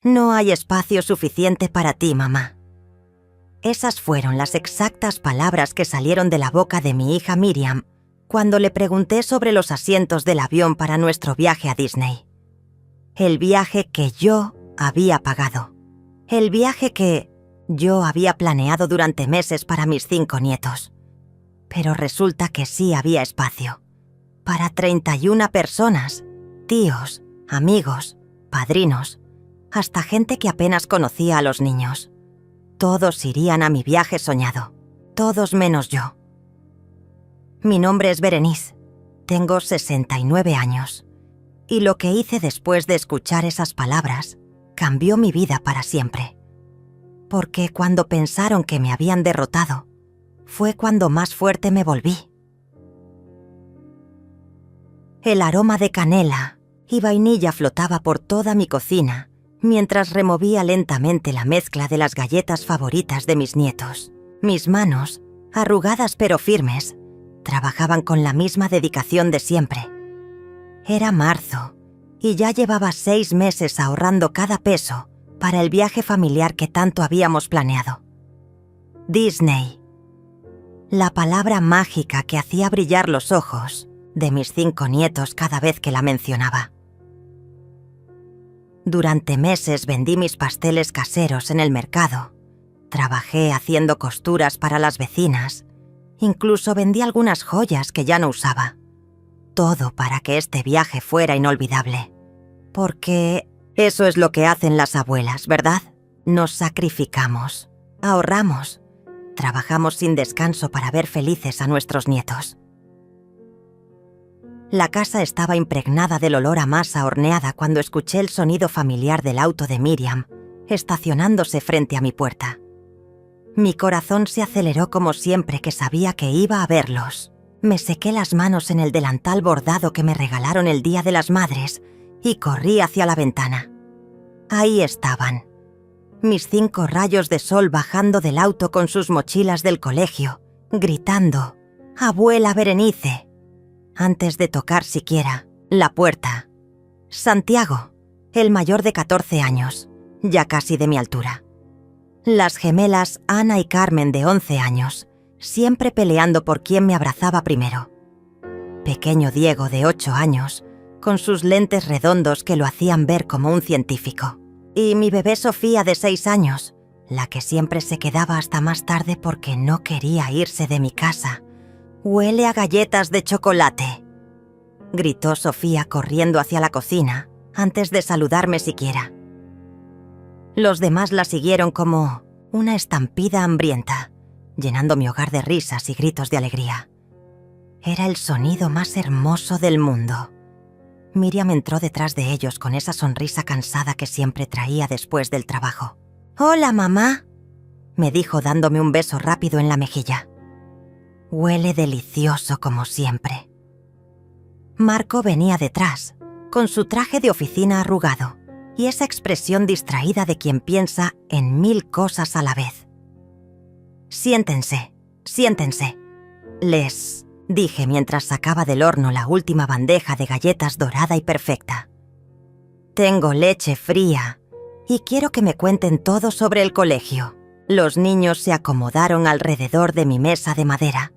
No hay espacio suficiente para ti, mamá. Esas fueron las exactas palabras que salieron de la boca de mi hija Miriam cuando le pregunté sobre los asientos del avión para nuestro viaje a Disney. El viaje que yo había pagado. El viaje que yo había planeado durante meses para mis 5 nietos. Pero resulta que sí había espacio. Para 31 personas, tíos, amigos, padrinos, hasta gente que apenas conocía a los niños. Todos irían a mi viaje soñado, todos menos yo. Mi nombre es Berenice, tengo 69 años, y lo que hice después de escuchar esas palabras cambió mi vida para siempre. Porque cuando pensaron que me habían derrotado, fue cuando más fuerte me volví. El aroma de canela y vainilla flotaba por toda mi cocina mientras removía lentamente la mezcla de las galletas favoritas de mis nietos. Mis manos, arrugadas pero firmes, trabajaban con la misma dedicación de siempre. Era marzo y ya llevaba 6 meses ahorrando cada peso para el viaje familiar que tanto habíamos planeado. Disney. La palabra mágica que hacía brillar los ojos de mis 5 nietos cada vez que la mencionaba. Durante meses vendí mis pasteles caseros en el mercado. Trabajé haciendo costuras para las vecinas. Incluso vendí algunas joyas que ya no usaba. Todo para que este viaje fuera inolvidable. Porque eso es lo que hacen las abuelas, ¿verdad? Nos sacrificamos, ahorramos, trabajamos sin descanso para ver felices a nuestros nietos. La casa estaba impregnada del olor a masa horneada cuando escuché el sonido familiar del auto de Miriam, estacionándose frente a mi puerta. Mi corazón se aceleró como siempre que sabía que iba a verlos. Me sequé las manos en el delantal bordado que me regalaron el Día de las Madres y corrí hacia la ventana. Ahí estaban, mis 5 rayos de sol bajando del auto con sus mochilas del colegio, gritando, «Abuela Berenice», antes de tocar siquiera la puerta. Santiago, el mayor de 14 años, ya casi de mi altura. Las gemelas Ana y Carmen de 11 años, siempre peleando por quién me abrazaba primero. Pequeño Diego de 8 años, con sus lentes redondos que lo hacían ver como un científico. Y mi bebé Sofía de 6 años, la que siempre se quedaba hasta más tarde porque no quería irse de mi casa. «Huele a galletas de chocolate», gritó Sofía corriendo hacia la cocina antes de saludarme siquiera. Los demás la siguieron como una estampida hambrienta, llenando mi hogar de risas y gritos de alegría. Era el sonido más hermoso del mundo. Miriam entró detrás de ellos con esa sonrisa cansada que siempre traía después del trabajo. «Hola, mamá», me dijo dándome un beso rápido en la mejilla. Huele delicioso como siempre. Marco venía detrás, con su traje de oficina arrugado y esa expresión distraída de quien piensa en 1000 cosas a la vez. «Siéntense, siéntense», les dije mientras sacaba del horno la última bandeja de galletas dorada y perfecta. «Tengo leche fría y quiero que me cuenten todo sobre el colegio». Los niños se acomodaron alrededor de mi mesa de madera.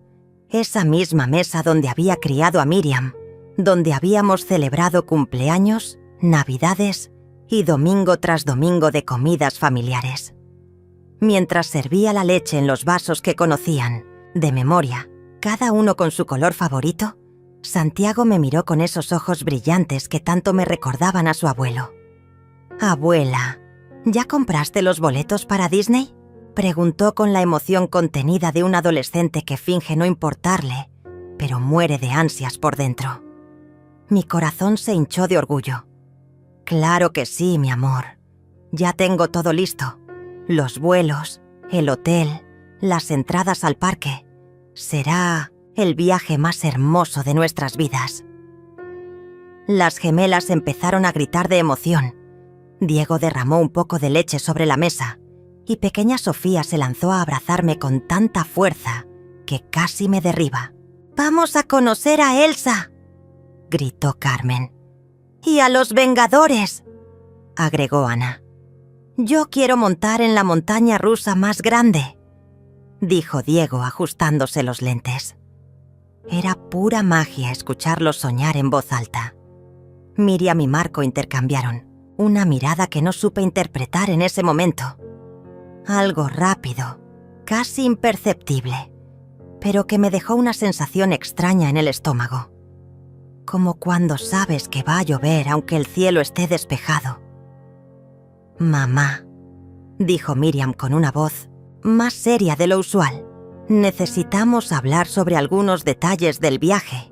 Esa misma mesa donde había criado a Miriam, donde habíamos celebrado cumpleaños, navidades y domingo tras domingo de comidas familiares. Mientras servía la leche en los vasos que conocían, de memoria, cada uno con su color favorito, Santiago me miró con esos ojos brillantes que tanto me recordaban a su abuelo. «Abuela, ¿ya compraste los boletos para Disney?», preguntó con la emoción contenida de un adolescente que finge no importarle, pero muere de ansias por dentro. Mi corazón se hinchó de orgullo. «Claro que sí, mi amor. Ya tengo todo listo. Los vuelos, el hotel, las entradas al parque. Será el viaje más hermoso de nuestras vidas». Las gemelas empezaron a gritar de emoción. Diego derramó un poco de leche sobre la mesa y pequeña Sofía se lanzó a abrazarme con tanta fuerza que casi me derriba. «¡Vamos a conocer a Elsa!», gritó Carmen. «Y a los Vengadores», agregó Ana. Yo quiero montar en la montaña rusa más grande, dijo Diego ajustándose los lentes. Era pura magia escucharlo soñar en voz alta. Miriam y Marco intercambiaron una mirada que no supe interpretar en ese momento. Algo rápido, casi imperceptible, pero que me dejó una sensación extraña en el estómago. Como cuando sabes que va a llover aunque el cielo esté despejado. «Mamá», dijo Miriam con una voz más seria de lo usual. «Necesitamos hablar sobre algunos detalles del viaje».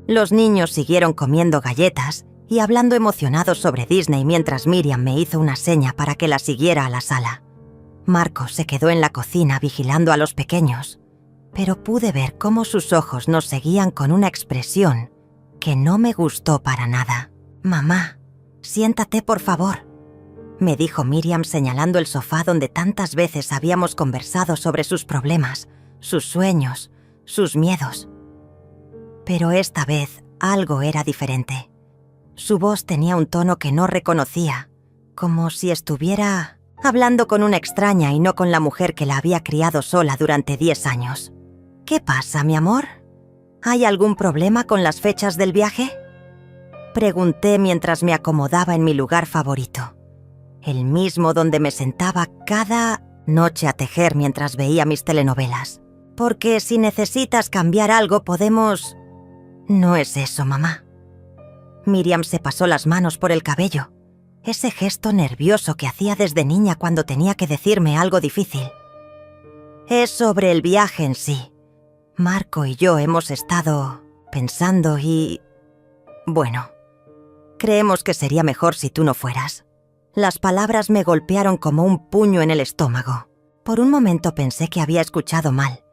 Los niños siguieron comiendo galletas y hablando emocionados sobre Disney mientras Miriam me hizo una seña para que la siguiera a la sala. Marco se quedó en la cocina vigilando a los pequeños, pero pude ver cómo sus ojos nos seguían con una expresión que no me gustó para nada. «Mamá, siéntate por favor», me dijo Miriam señalando el sofá donde tantas veces habíamos conversado sobre sus problemas, sus sueños, sus miedos. Pero esta vez algo era diferente. Su voz tenía un tono que no reconocía, como si estuviera hablando con una extraña y no con la mujer que la había criado sola durante 10 años. «¿Qué pasa, mi amor? ¿Hay algún problema con las fechas del viaje?», pregunté mientras me acomodaba en mi lugar favorito, el mismo donde me sentaba cada noche a tejer mientras veía mis telenovelas. «Porque si necesitas cambiar algo podemos...». «No es eso, mamá». Miriam se pasó las manos por el cabello, ese gesto nervioso que hacía desde niña cuando tenía que decirme algo difícil. «Es sobre el viaje en sí. Marco y yo hemos estado pensando y... bueno, creemos que sería mejor si tú no fueras». Las palabras me golpearon como un puño en el estómago. Por un momento pensé que había escuchado mal,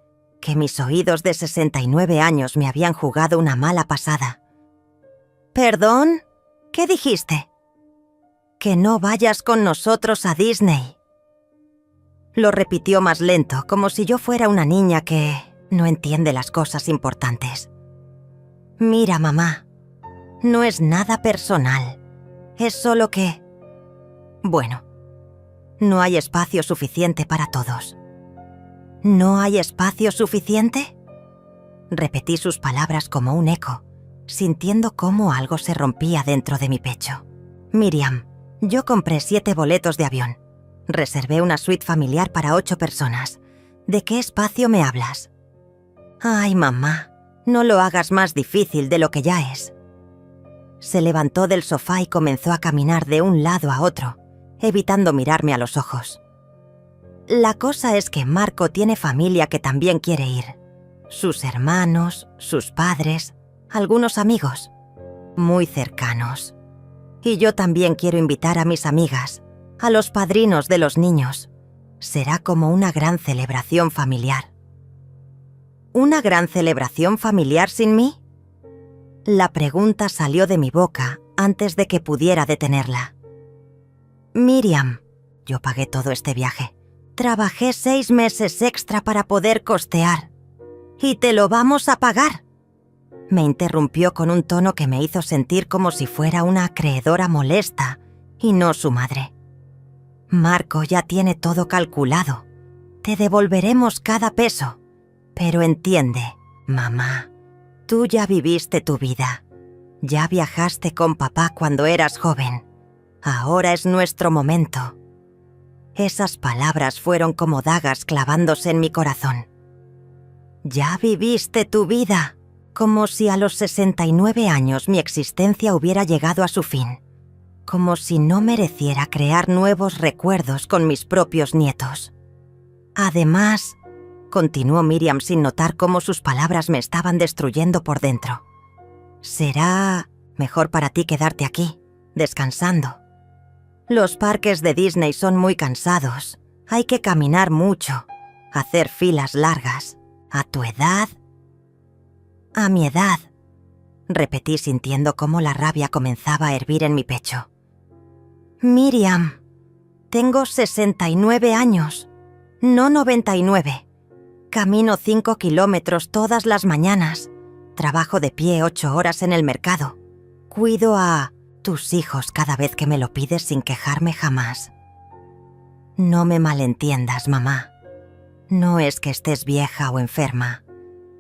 que mis oídos de 69 años me habían jugado una mala pasada. «¿Perdón? ¿Qué dijiste?» «Que no vayas con nosotros a Disney». Lo repitió más lento, como si yo fuera una niña que no entiende las cosas importantes. «Mira, mamá, no es nada personal. Es solo que... bueno, no hay espacio suficiente para todos». «¿No hay espacio suficiente?», repetí sus palabras como un eco, sintiendo cómo algo se rompía dentro de mi pecho. «Miriam, yo compré 7 boletos de avión. Reservé una suite familiar para 8 personas. ¿De qué espacio me hablas?». «Ay, mamá, no lo hagas más difícil de lo que ya es». Se levantó del sofá y comenzó a caminar de un lado a otro, evitando mirarme a los ojos. «La cosa es que Marco tiene familia que también quiere ir. Sus hermanos, sus padres, algunos amigos, muy cercanos. Y yo también quiero invitar a mis amigas, a los padrinos de los niños. Será como una gran celebración familiar». «¿Una gran celebración familiar sin mí?». La pregunta salió de mi boca antes de que pudiera detenerla. «Miriam, yo pagué todo este viaje. Trabajé 6 meses extra para poder costear. ¿Y te lo vamos a pagar?», me interrumpió con un tono que me hizo sentir como si fuera una acreedora molesta y no su madre. «Marco ya tiene todo calculado. Te devolveremos cada peso. Pero entiende, mamá, tú ya viviste tu vida. Ya viajaste con papá cuando eras joven. Ahora es nuestro momento». Esas palabras fueron como dagas clavándose en mi corazón. «Ya viviste tu vida», como si a los 69 años mi existencia hubiera llegado a su fin. Como si no mereciera crear nuevos recuerdos con mis propios nietos. «Además», continuó Miriam sin notar cómo sus palabras me estaban destruyendo por dentro, «será mejor para ti quedarte aquí, descansando. Los parques de Disney son muy cansados. Hay que caminar mucho, hacer filas largas. A tu edad...». «A mi edad», repetí sintiendo cómo la rabia comenzaba a hervir en mi pecho. «Miriam, tengo 69 años, no 99. Camino 5 kilómetros todas las mañanas. Trabajo de pie 8 horas en el mercado. Cuido a tus hijos cada vez que me lo pides sin quejarme jamás. No me malentiendas, mamá. No es que estés vieja o enferma.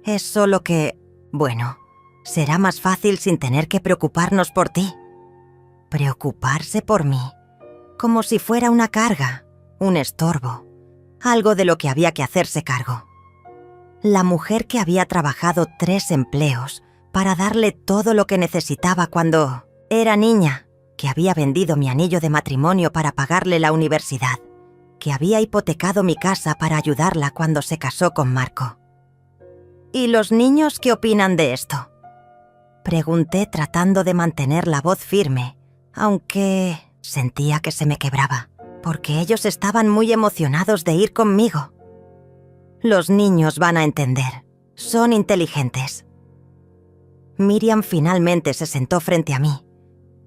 Es solo que, bueno, será más fácil sin tener que preocuparnos por ti. Preocuparse por mí, como si fuera una carga, un estorbo, algo de lo que había que hacerse cargo. La mujer que había trabajado 3 empleos para darle todo lo que necesitaba cuando era niña, que había vendido mi anillo de matrimonio para pagarle la universidad, que había hipotecado mi casa para ayudarla cuando se casó con Marco. ¿Y los niños qué opinan de esto?, pregunté tratando de mantener la voz firme, aunque sentía que se me quebraba, porque ellos estaban muy emocionados de ir conmigo. Los niños van a entender, son inteligentes. Miriam finalmente se sentó frente a mí,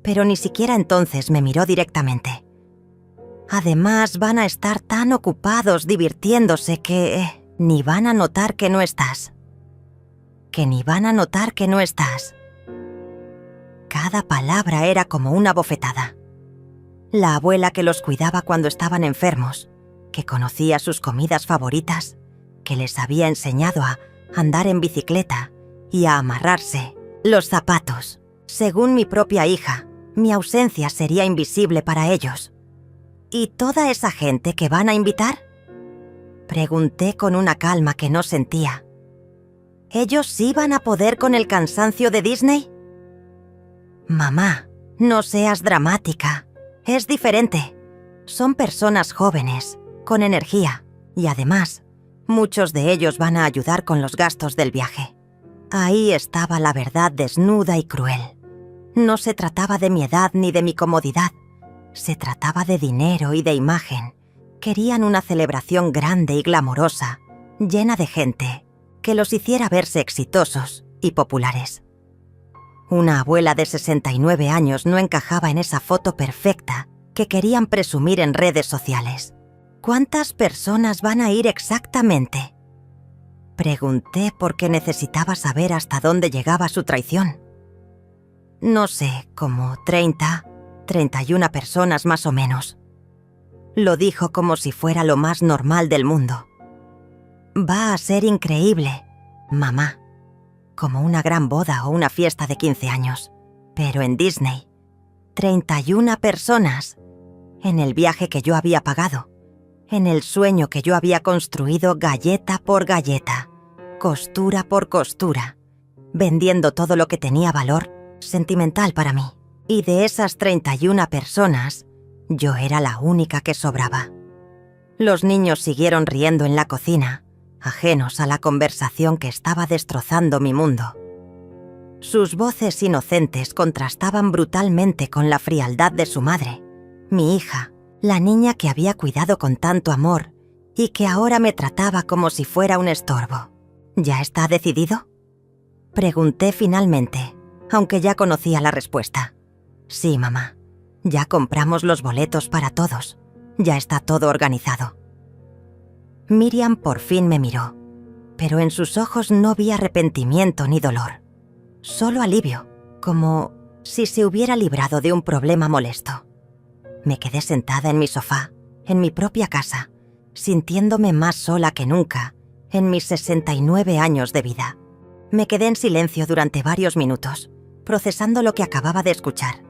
pero ni siquiera entonces me miró directamente. Además, van a estar tan ocupados divirtiéndose que ni van a notar que no estás. Cada palabra era como una bofetada. La abuela que los cuidaba cuando estaban enfermos, que conocía sus comidas favoritas, que les había enseñado a andar en bicicleta y a amarrarse los zapatos. Según mi propia hija, mi ausencia sería invisible para ellos. ¿Y toda esa gente que van a invitar?, pregunté con una calma que no sentía. ¿Ellos sí van a poder con el cansancio de Disney? Mamá, no seas dramática. Es diferente. Son personas jóvenes, con energía, y además, muchos de ellos van a ayudar con los gastos del viaje. Ahí estaba la verdad desnuda y cruel. No se trataba de mi edad ni de mi comodidad. Se trataba de dinero y de imagen. Querían una celebración grande y glamorosa, llena de gente, que los hiciera verse exitosos y populares. Una abuela de 69 años no encajaba en esa foto perfecta que querían presumir en redes sociales. ¿Cuántas personas van a ir exactamente?, pregunté porque necesitaba saber hasta dónde llegaba su traición. No sé, como 31 personas más o menos. Lo dijo como si fuera lo más normal del mundo. Va a ser increíble, mamá. Como una gran boda o una fiesta de 15 años. Pero en Disney, 31 personas. En el viaje que yo había pagado. En el sueño que yo había construido galleta por galleta, costura por costura, vendiendo todo lo que tenía valor sentimental para mí. Y de esas 31 personas, yo era la única que sobraba. Los niños siguieron riendo en la cocina, ajenos a la conversación que estaba destrozando mi mundo. Sus voces inocentes contrastaban brutalmente con la frialdad de su madre, mi hija, la niña que había cuidado con tanto amor y que ahora me trataba como si fuera un estorbo. ¿Ya está decidido?, pregunté finalmente, aunque ya conocía la respuesta. Sí, mamá. Ya compramos los boletos para todos. Ya está todo organizado. Miriam por fin me miró, pero en sus ojos no vi arrepentimiento ni dolor. Solo alivio, como si se hubiera librado de un problema molesto. Me quedé sentada en mi sofá, en mi propia casa, sintiéndome más sola que nunca en mis 69 años de vida. Me quedé en silencio durante varios minutos, procesando lo que acababa de escuchar.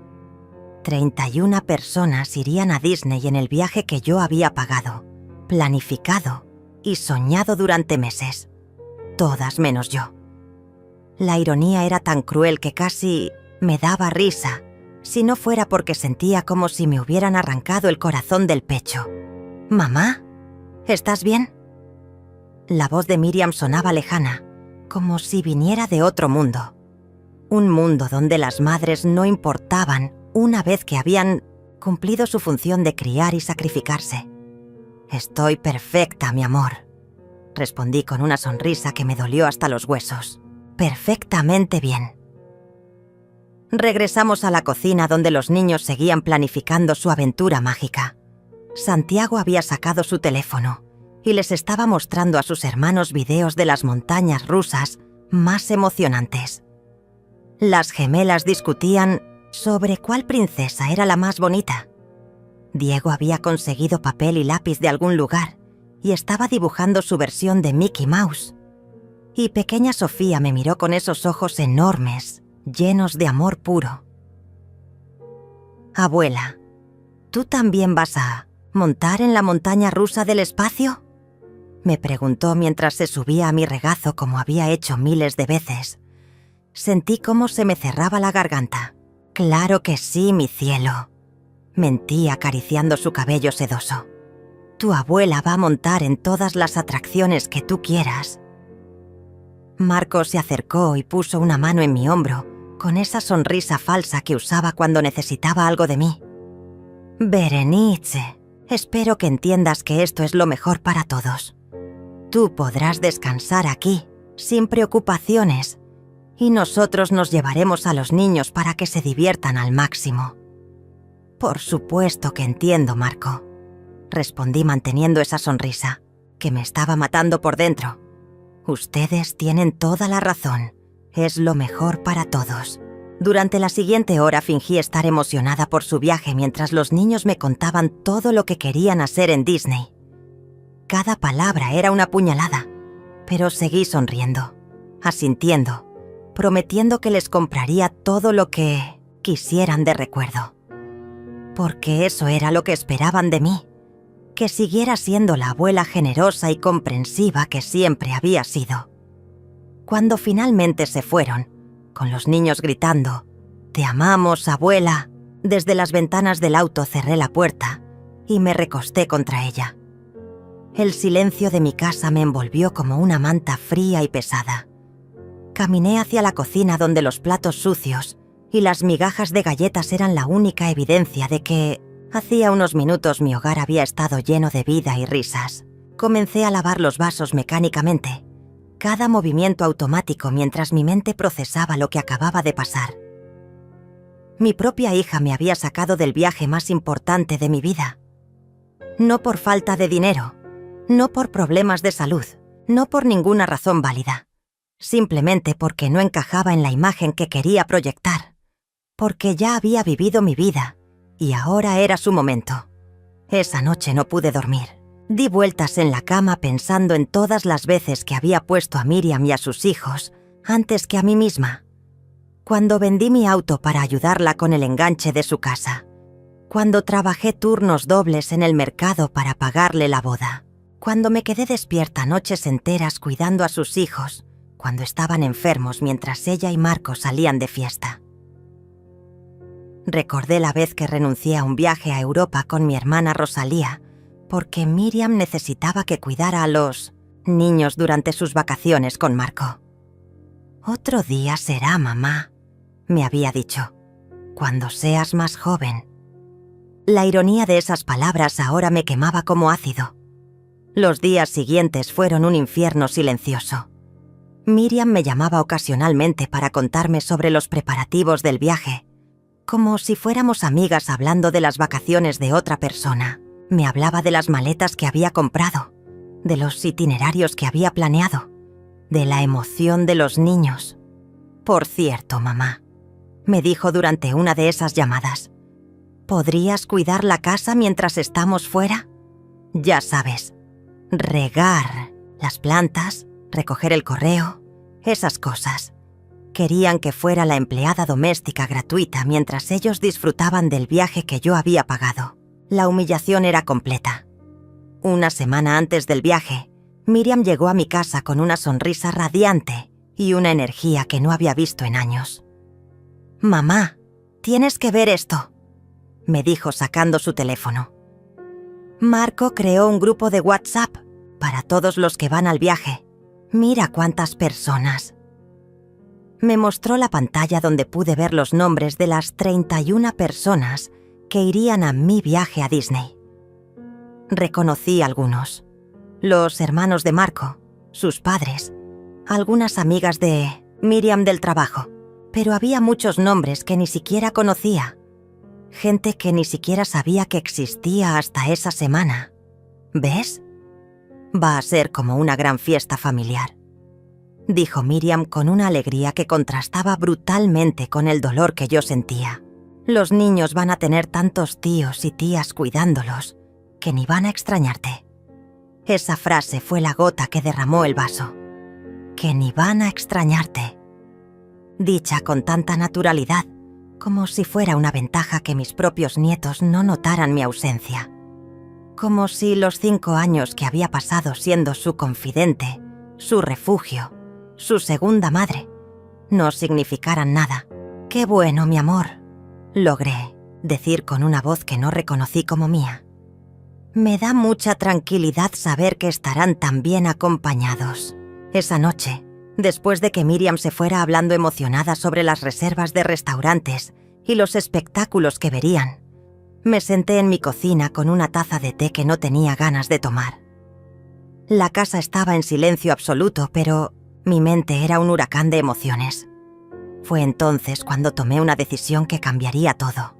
31 personas irían a Disney en el viaje que yo había pagado, planificado y soñado durante meses. Todas menos yo. La ironía era tan cruel que casi me daba risa, si no fuera porque sentía como si me hubieran arrancado el corazón del pecho. «Mamá, ¿estás bien?». La voz de Miriam sonaba lejana, como si viniera de otro mundo. Un mundo donde las madres no importaban una vez que habían cumplido su función de criar y sacrificarse. «Estoy perfecta, mi amor», respondí con una sonrisa que me dolió hasta los huesos. «Perfectamente bien». Regresamos a la cocina donde los niños seguían planificando su aventura mágica. Santiago había sacado su teléfono y les estaba mostrando a sus hermanos videos de las montañas rusas más emocionantes. Las gemelas discutían sobre cuál princesa era la más bonita. Diego había conseguido papel y lápiz de algún lugar y estaba dibujando su versión de Mickey Mouse. Y pequeña Sofía me miró con esos ojos enormes, llenos de amor puro. «Abuela, ¿tú también vas a montar en la montaña rusa del espacio?», me preguntó mientras se subía a mi regazo como había hecho miles de veces. Sentí cómo se me cerraba la garganta. «Claro que sí, mi cielo», mentí acariciando su cabello sedoso. «Tu abuela va a montar en todas las atracciones que tú quieras». Marco se acercó y puso una mano en mi hombro, con esa sonrisa falsa que usaba cuando necesitaba algo de mí. «Berenice, espero que entiendas que esto es lo mejor para todos. Tú podrás descansar aquí, sin preocupaciones, y nosotros nos llevaremos a los niños para que se diviertan al máximo». «Por supuesto que entiendo, Marco», respondí manteniendo esa sonrisa, que me estaba matando por dentro. «Ustedes tienen toda la razón. Es lo mejor para todos». Durante la siguiente hora fingí estar emocionada por su viaje mientras los niños me contaban todo lo que querían hacer en Disney. Cada palabra era una puñalada, pero seguí sonriendo, asintiendo, prometiendo que les compraría todo lo que quisieran de recuerdo. Porque eso era lo que esperaban de mí, que siguiera siendo la abuela generosa y comprensiva que siempre había sido. Cuando finalmente se fueron, con los niños gritando «¡Te amamos, abuela!», desde las ventanas del auto cerré la puerta y me recosté contra ella. El silencio de mi casa me envolvió como una manta fría y pesada. Caminé hacia la cocina donde los platos sucios y las migajas de galletas eran la única evidencia de que hacía unos minutos mi hogar había estado lleno de vida y risas. Comencé a lavar los vasos mecánicamente, cada movimiento automático mientras mi mente procesaba lo que acababa de pasar. Mi propia hija me había sacado del viaje más importante de mi vida. No por falta de dinero, no por problemas de salud, no por ninguna razón válida. Simplemente porque no encajaba en la imagen que quería proyectar. Porque ya había vivido mi vida y ahora era su momento. Esa noche no pude dormir. Di vueltas en la cama pensando en todas las veces que había puesto a Miriam y a sus hijos antes que a mí misma. Cuando vendí mi auto para ayudarla con el enganche de su casa. Cuando trabajé turnos dobles en el mercado para pagarle la boda. Cuando me quedé despierta noches enteras cuidando a sus hijos, cuando estaban enfermos mientras ella y Marco salían de fiesta. Recordé la vez que renuncié a un viaje a Europa con mi hermana Rosalía, porque Miriam necesitaba que cuidara a los niños durante sus vacaciones con Marco. «Otro día será, mamá», me había dicho, «cuando seas más joven». La ironía de esas palabras ahora me quemaba como ácido. Los días siguientes fueron un infierno silencioso. Miriam me llamaba ocasionalmente para contarme sobre los preparativos del viaje, como si fuéramos amigas hablando de las vacaciones de otra persona. Me hablaba de las maletas que había comprado, de los itinerarios que había planeado, de la emoción de los niños. «Por cierto, mamá», me dijo durante una de esas llamadas, «¿podrías cuidar la casa mientras estamos fuera? Ya sabes, regar las plantas, recoger el correo, esas cosas». Querían que fuera la empleada doméstica gratuita mientras ellos disfrutaban del viaje que yo había pagado. La humillación era completa. Una semana antes del viaje, Miriam llegó a mi casa con una sonrisa radiante y una energía que no había visto en años. «Mamá, tienes que ver esto», me dijo sacando su teléfono. «Marco creó un grupo de WhatsApp para todos los que van al viaje. Mira cuántas personas». Me mostró la pantalla donde pude ver los nombres de las 31 personas que irían a mi viaje a Disney. Reconocí a algunos. Los hermanos de Marco, sus padres, algunas amigas de Miriam del trabajo, pero había muchos nombres que ni siquiera conocía. Gente que ni siquiera sabía que existía hasta esa semana. ¿Ves? Va a ser como una gran fiesta familiar», dijo Miriam con una alegría que contrastaba brutalmente con el dolor que yo sentía. Los niños van a tener tantos tíos y tías cuidándolos que ni van a extrañarte. Esa frase fue la gota que derramó el vaso. Que ni van a extrañarte. Dicha con tanta naturalidad, como si fuera una ventaja que mis propios nietos no notaran mi ausencia. Como si los 5 años que había pasado siendo su confidente, su refugio, su segunda madre, no significaran nada. «Qué bueno, mi amor», logré decir con una voz que no reconocí como mía. Me da mucha tranquilidad saber que estarán tan bien acompañados. Esa noche, después de que Miriam se fuera hablando emocionada sobre las reservas de restaurantes y los espectáculos que verían, me senté en mi cocina con una taza de té que no tenía ganas de tomar. La casa estaba en silencio absoluto, pero mi mente era un huracán de emociones. Fue entonces cuando tomé una decisión que cambiaría todo.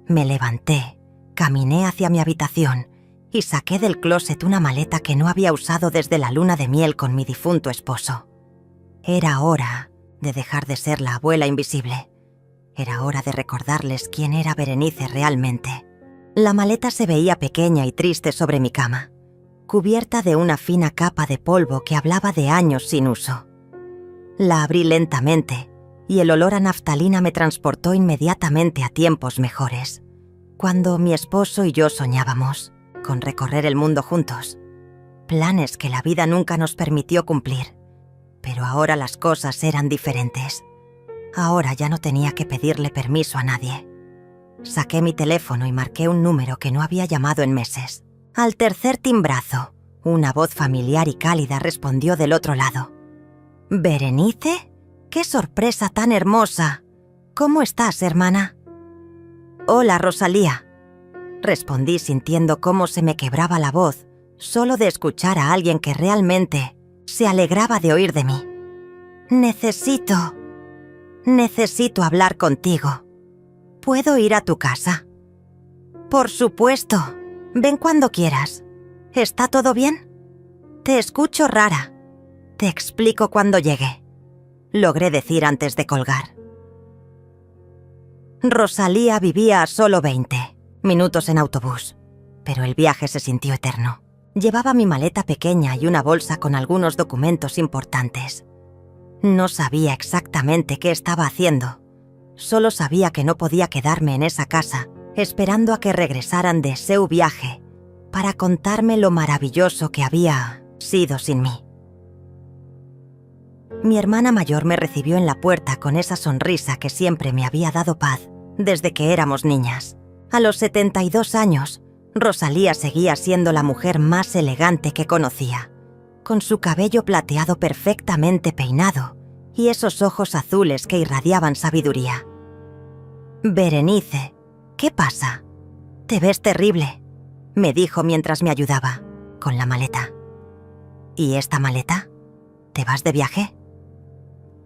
Me levanté, caminé hacia mi habitación y saqué del closet una maleta que no había usado desde la luna de miel con mi difunto esposo. Era hora de dejar de ser la abuela invisible. Era hora de recordarles quién era Berenice realmente. La maleta se veía pequeña y triste sobre mi cama, cubierta de una fina capa de polvo que hablaba de años sin uso. La abrí lentamente y el olor a naftalina me transportó inmediatamente a tiempos mejores, cuando mi esposo y yo soñábamos con recorrer el mundo juntos. Planes que la vida nunca nos permitió cumplir. Pero ahora las cosas eran diferentes. Ahora ya no tenía que pedirle permiso a nadie. Saqué mi teléfono y marqué un número que no había llamado en meses. Al tercer timbrazo, una voz familiar y cálida respondió del otro lado. «¿Berenice? ¡Qué sorpresa tan hermosa! ¿Cómo estás, hermana?» «Hola, Rosalía», respondí sintiendo cómo se me quebraba la voz solo de escuchar a alguien que realmente se alegraba de oír de mí. Necesito hablar contigo. ¿Puedo ir a tu casa?» «Por supuesto. Ven cuando quieras. ¿Está todo bien?» «Te escucho rara. Te explico cuando llegue», logré decir antes de colgar. Rosalía vivía a solo 20 minutos en autobús, pero el viaje se sintió eterno. Llevaba mi maleta pequeña y una bolsa con algunos documentos importantes. No sabía exactamente qué estaba haciendo. Solo sabía que no podía quedarme en esa casa, esperando a que regresaran de su viaje, para contarme lo maravilloso que había sido sin mí. Mi hermana mayor me recibió en la puerta con esa sonrisa que siempre me había dado paz desde que éramos niñas. A los 72 años, Rosalía seguía siendo la mujer más elegante que conocía, con su cabello plateado perfectamente peinado y esos ojos azules que irradiaban sabiduría. «Berenice, ¿qué pasa? Te ves terrible», me dijo mientras me ayudaba con la maleta. «¿Y esta maleta? ¿Te vas de viaje?»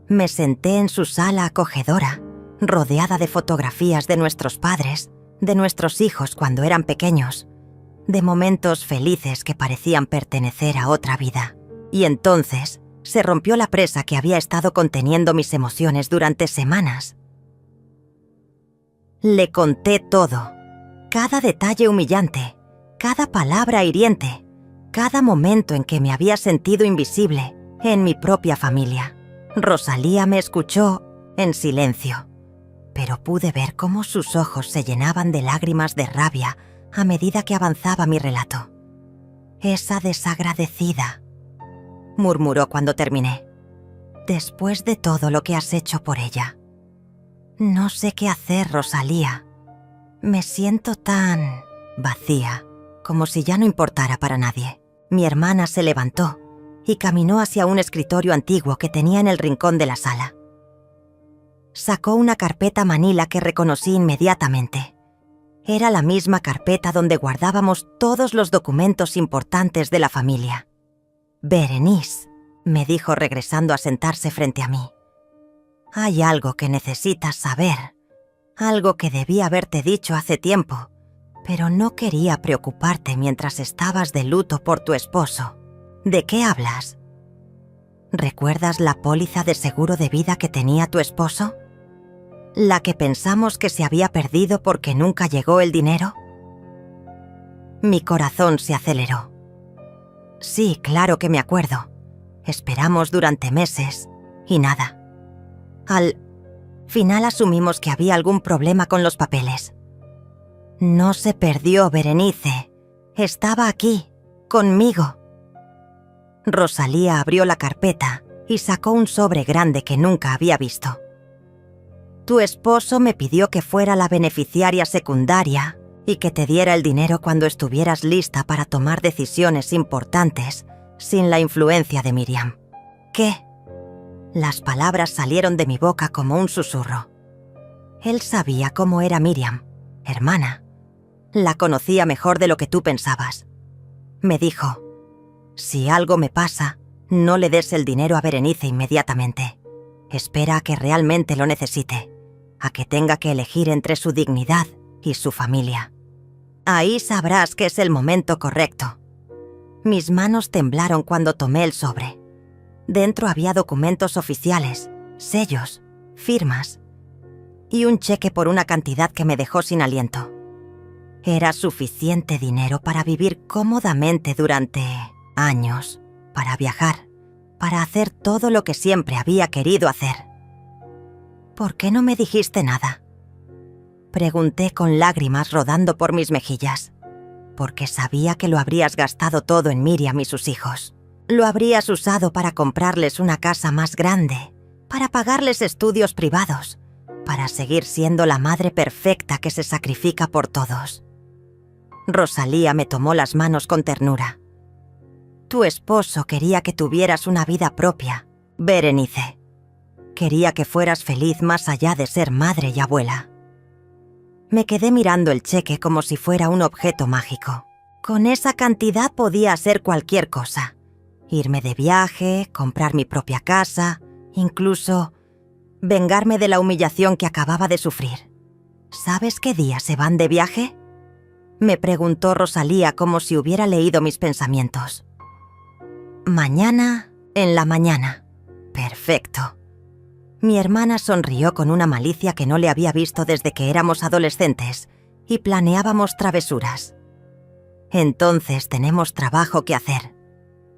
Me senté en su sala acogedora, rodeada de fotografías de nuestros padres, de nuestros hijos cuando eran pequeños, de momentos felices que parecían pertenecer a otra vida. Y entonces se rompió la presa que había estado conteniendo mis emociones durante semanas. Le conté todo, cada detalle humillante, cada palabra hiriente, cada momento en que me había sentido invisible en mi propia familia. Rosalía me escuchó en silencio, pero pude ver cómo sus ojos se llenaban de lágrimas de rabia a medida que avanzaba mi relato. «Esa desagradecida», murmuró cuando terminé, «después de todo lo que has hecho por ella. No sé qué hacer, Rosalía. Me siento tan vacía, como si ya no importara para nadie». Mi hermana se levantó y caminó hacia un escritorio antiguo que tenía en el rincón de la sala. Sacó una carpeta manila que reconocí inmediatamente. Era la misma carpeta donde guardábamos todos los documentos importantes de la familia. «Berenice», me dijo regresando a sentarse frente a mí. «Hay algo que necesitas saber, algo que debí haberte dicho hace tiempo, pero no quería preocuparte mientras estabas de luto por tu esposo. ¿De qué hablas? ¿Recuerdas la póliza de seguro de vida que tenía tu esposo? ¿La que pensamos que se había perdido porque nunca llegó el dinero? Mi corazón se aceleró. Sí, claro que me acuerdo. Esperamos durante meses y nada. Al final asumimos que había algún problema con los papeles. No se perdió, Berenice. Estaba aquí, conmigo. Rosalía abrió la carpeta y sacó un sobre grande que nunca había visto. Tu esposo me pidió que fuera la beneficiaria secundaria y que te diera el dinero cuando estuvieras lista para tomar decisiones importantes sin la influencia de Miriam. ¿Qué? Las palabras salieron de mi boca como un susurro. Él sabía cómo era Miriam, hermana. La conocía mejor de lo que tú pensabas. Me dijo, si algo me pasa, no le des el dinero a Berenice inmediatamente. Espera a que realmente lo necesite, a que tenga que elegir entre su dignidad y su familia. Ahí sabrás que es el momento correcto. Mis manos temblaron cuando tomé el sobre. Dentro había documentos oficiales, sellos, firmas y un cheque por una cantidad que me dejó sin aliento. Era suficiente dinero para vivir cómodamente durante años, para viajar, para hacer todo lo que siempre había querido hacer. ¿Por qué no me dijiste nada? Pregunté con lágrimas rodando por mis mejillas. Porque sabía que lo habrías gastado todo en Miriam y sus hijos. Lo habrías usado para comprarles una casa más grande, para pagarles estudios privados, para seguir siendo la madre perfecta que se sacrifica por todos. Rosalía me tomó las manos con ternura. Tu esposo quería que tuvieras una vida propia, Berenice. Quería que fueras feliz más allá de ser madre y abuela. Me quedé mirando el cheque como si fuera un objeto mágico. Con esa cantidad podía hacer cualquier cosa. Irme de viaje, comprar mi propia casa, incluso vengarme de la humillación que acababa de sufrir. ¿Sabes qué día se van de viaje? Me preguntó Rosalía como si hubiera leído mis pensamientos. Mañana, en la mañana. Perfecto. Mi hermana sonrió con una malicia que no le había visto desde que éramos adolescentes y planeábamos travesuras. Entonces tenemos trabajo que hacer.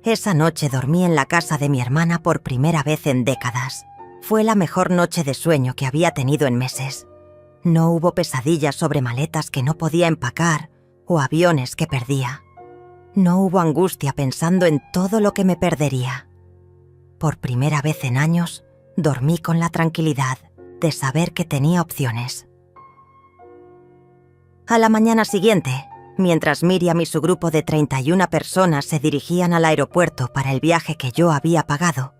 Esa noche dormí en la casa de mi hermana por primera vez en décadas. Fue la mejor noche de sueño que había tenido en meses. No hubo pesadillas sobre maletas que no podía empacar o aviones que perdía. No hubo angustia pensando en todo lo que me perdería. Por primera vez en años, dormí con la tranquilidad de saber que tenía opciones. A la mañana siguiente, mientras Miriam y su grupo de 31 personas se dirigían al aeropuerto para el viaje que yo había pagado,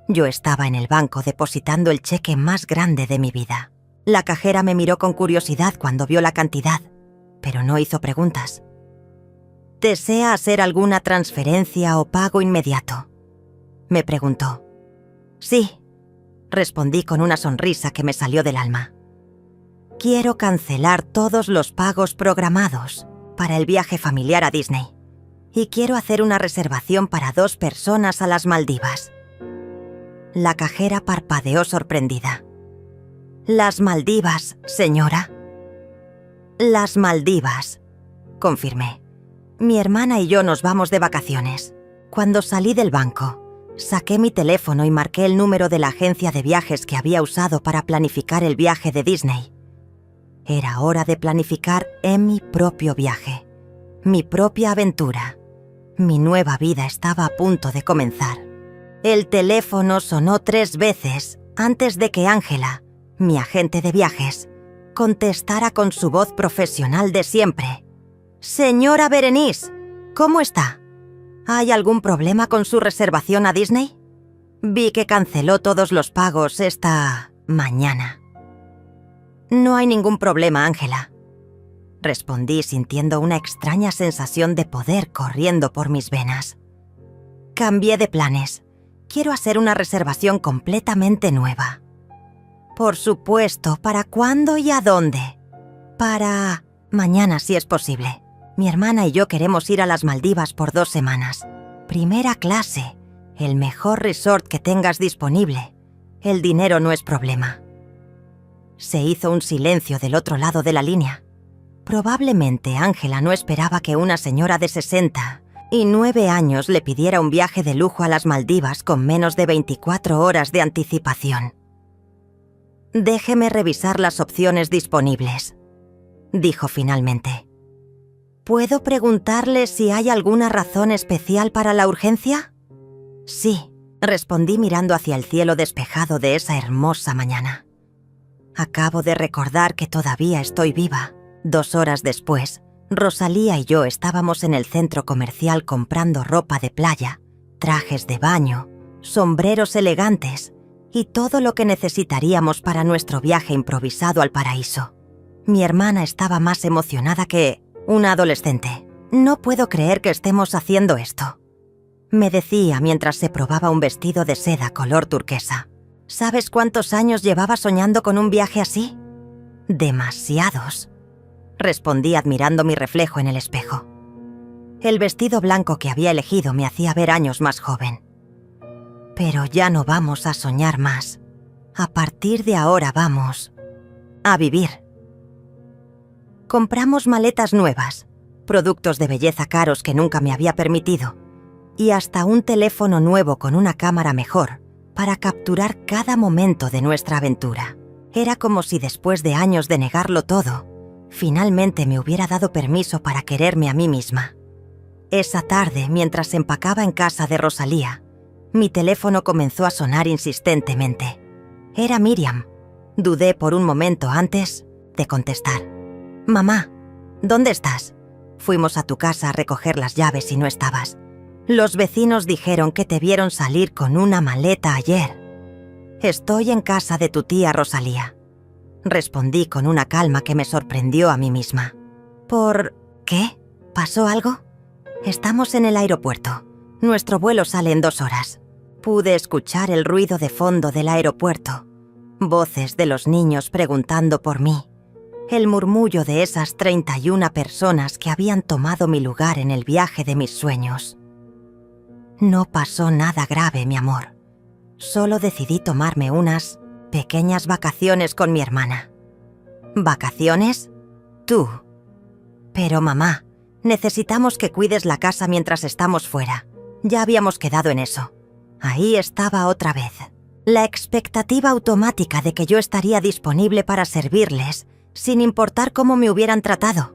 yo estaba en el banco depositando el cheque más grande de mi vida. La cajera me miró con curiosidad cuando vio la cantidad, pero no hizo preguntas. ¿Desea hacer alguna transferencia o pago inmediato?, me preguntó. Sí, respondí con una sonrisa que me salió del alma. Quiero cancelar todos los pagos programados para el viaje familiar a Disney y quiero hacer una reservación para 2 personas a las Maldivas. La cajera parpadeó sorprendida. «¿Las Maldivas, señora?» «Las Maldivas», confirmé. Mi hermana y yo nos vamos de vacaciones. Cuando salí del banco, saqué mi teléfono y marqué el número de la agencia de viajes que había usado para planificar el viaje de Disney. Era hora de planificar en mi propio viaje, mi propia aventura. Mi nueva vida estaba a punto de comenzar. El teléfono sonó 3 veces antes de que Ángela, mi agente de viajes, contestara con su voz profesional de siempre. «Señora Berenice, ¿cómo está? ¿Hay algún problema con su reservación a Disney? Vi que canceló todos los pagos esta mañana». «No hay ningún problema, Ángela», respondí sintiendo una extraña sensación de poder corriendo por mis venas. «Cambié de planes. Quiero hacer una reservación completamente nueva». «Por supuesto, ¿para cuándo y a dónde?» «Para mañana, si es posible. Mi hermana y yo queremos ir a las Maldivas por 2 semanas. Primera clase, el mejor resort que tengas disponible. El dinero no es problema». Se hizo un silencio del otro lado de la línea. Probablemente Ángela no esperaba que una señora de 69 años le pidiera un viaje de lujo a las Maldivas con menos de 24 horas de anticipación. «Déjeme revisar las opciones disponibles», dijo finalmente. «¿Puedo preguntarle si hay alguna razón especial para la urgencia?» «Sí», respondí mirando hacia el cielo despejado de esa hermosa mañana. Acabo de recordar que todavía estoy viva. 2 horas después, Rosalía y yo estábamos en el centro comercial comprando ropa de playa, trajes de baño, sombreros elegantes y todo lo que necesitaríamos para nuestro viaje improvisado al paraíso. Mi hermana estaba más emocionada que una adolescente. «No puedo creer que estemos haciendo esto», me decía mientras se probaba un vestido de seda color turquesa. «¿Sabes cuántos años llevaba soñando con un viaje así?» «Demasiados», respondí admirando mi reflejo en el espejo. El vestido blanco que había elegido me hacía ver años más joven. «Pero ya no vamos a soñar más. A partir de ahora vamos a vivir». Compramos maletas nuevas, productos de belleza caros que nunca me había permitido, y hasta un teléfono nuevo con una cámara mejor para capturar cada momento de nuestra aventura. Era como si después de años de negarlo todo, finalmente me hubiera dado permiso para quererme a mí misma. Esa tarde, mientras empacaba en casa de Rosalía, mi teléfono comenzó a sonar insistentemente. Era Miriam. Dudé por un momento antes de contestar. «Mamá, ¿dónde estás? Fuimos a tu casa a recoger las llaves y no estabas. Los vecinos dijeron que te vieron salir con una maleta ayer». «Estoy en casa de tu tía Rosalía», respondí con una calma que me sorprendió a mí misma. «¿Por qué? ¿Pasó algo?» «Estamos en el aeropuerto. Nuestro vuelo sale en 2 horas». Pude escuchar el ruido de fondo del aeropuerto, voces de los niños preguntando por mí, el murmullo de esas 31 personas que habían tomado mi lugar en el viaje de mis sueños. No pasó nada grave, mi amor. Solo decidí tomarme unas pequeñas vacaciones con mi hermana. ¿Vacaciones? Tú. Pero mamá, necesitamos que cuides la casa mientras estamos fuera. Ya habíamos quedado en eso. Ahí estaba otra vez. La expectativa automática de que yo estaría disponible para servirles, sin importar cómo me hubieran tratado.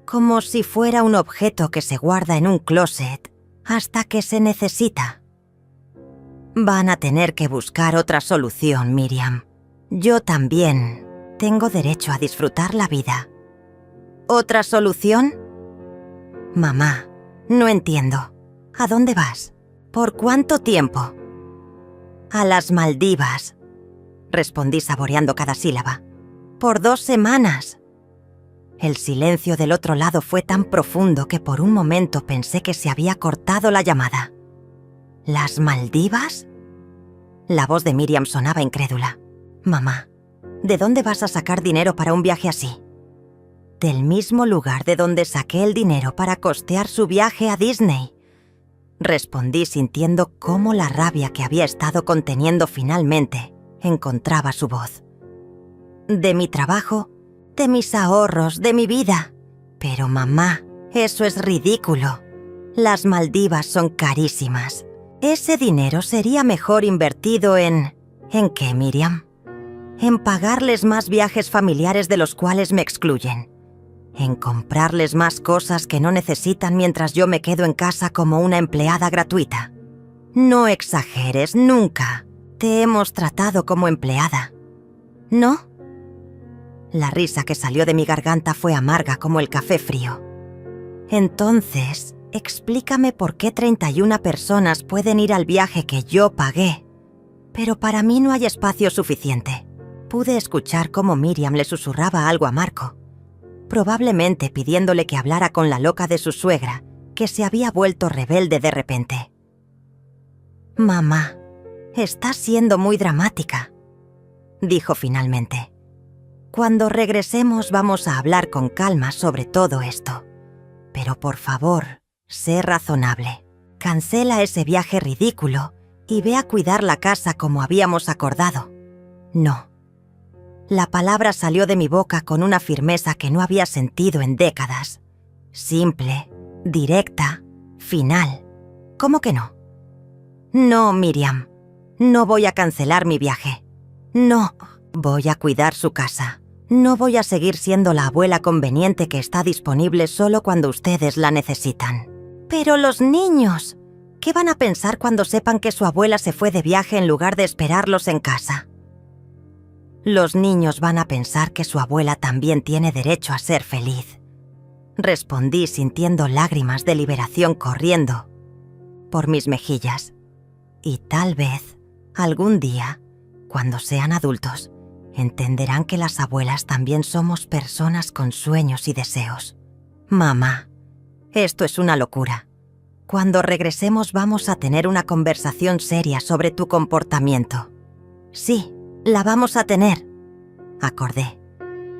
Como si fuera un objeto que se guarda en un closet hasta que se necesita. Van a tener que buscar otra solución, Miriam. Yo también tengo derecho a disfrutar la vida. ¿Otra solución? Mamá, no entiendo. ¿A dónde vas? ¿Por cuánto tiempo? A las Maldivas, respondí saboreando cada sílaba. Por 2 semanas. El silencio del otro lado fue tan profundo que por un momento pensé que se había cortado la llamada. ¿Las Maldivas? La voz de Miriam sonaba incrédula. Mamá, ¿de dónde vas a sacar dinero para un viaje así? Del mismo lugar de donde saqué el dinero para costear su viaje a Disney. Respondí sintiendo cómo la rabia que había estado conteniendo finalmente encontraba su voz. De mi trabajo, de mis ahorros, de mi vida. Pero mamá, eso es ridículo. Las Maldivas son carísimas. Ese dinero sería mejor invertido en... ¿En qué, Miriam? En pagarles más viajes familiares de los cuales me excluyen. En comprarles más cosas que no necesitan mientras yo me quedo en casa como una empleada gratuita. No exageres, nunca. Te hemos tratado como empleada. ¿No? La risa que salió de mi garganta fue amarga como el café frío. Entonces, explícame por qué 31 personas pueden ir al viaje que yo pagué. Pero para mí no hay espacio suficiente. Pude escuchar cómo Miriam le susurraba algo a Marco, probablemente pidiéndole que hablara con la loca de su suegra, que se había vuelto rebelde de repente. «Mamá, estás siendo muy dramática», dijo finalmente. «Cuando regresemos vamos a hablar con calma sobre todo esto. Pero por favor, sé razonable. Cancela ese viaje ridículo y ve a cuidar la casa como habíamos acordado. No. La palabra salió de mi boca con una firmeza que no había sentido en décadas. Simple, directa, final. ¿Cómo que no? No, Miriam. No voy a cancelar mi viaje. No, voy a cuidar su casa. No voy a seguir siendo la abuela conveniente que está disponible solo cuando ustedes la necesitan. Pero los niños, ¿qué van a pensar cuando sepan que su abuela se fue de viaje en lugar de esperarlos en casa? Los niños van a pensar que su abuela también tiene derecho a ser feliz. Respondí sintiendo lágrimas de liberación corriendo por mis mejillas. Y tal vez, algún día, cuando sean adultos, entenderán que las abuelas también somos personas con sueños y deseos. Mamá, esto es una locura. Cuando regresemos vamos a tener una conversación seria sobre tu comportamiento. Sí, la vamos a tener, acordé.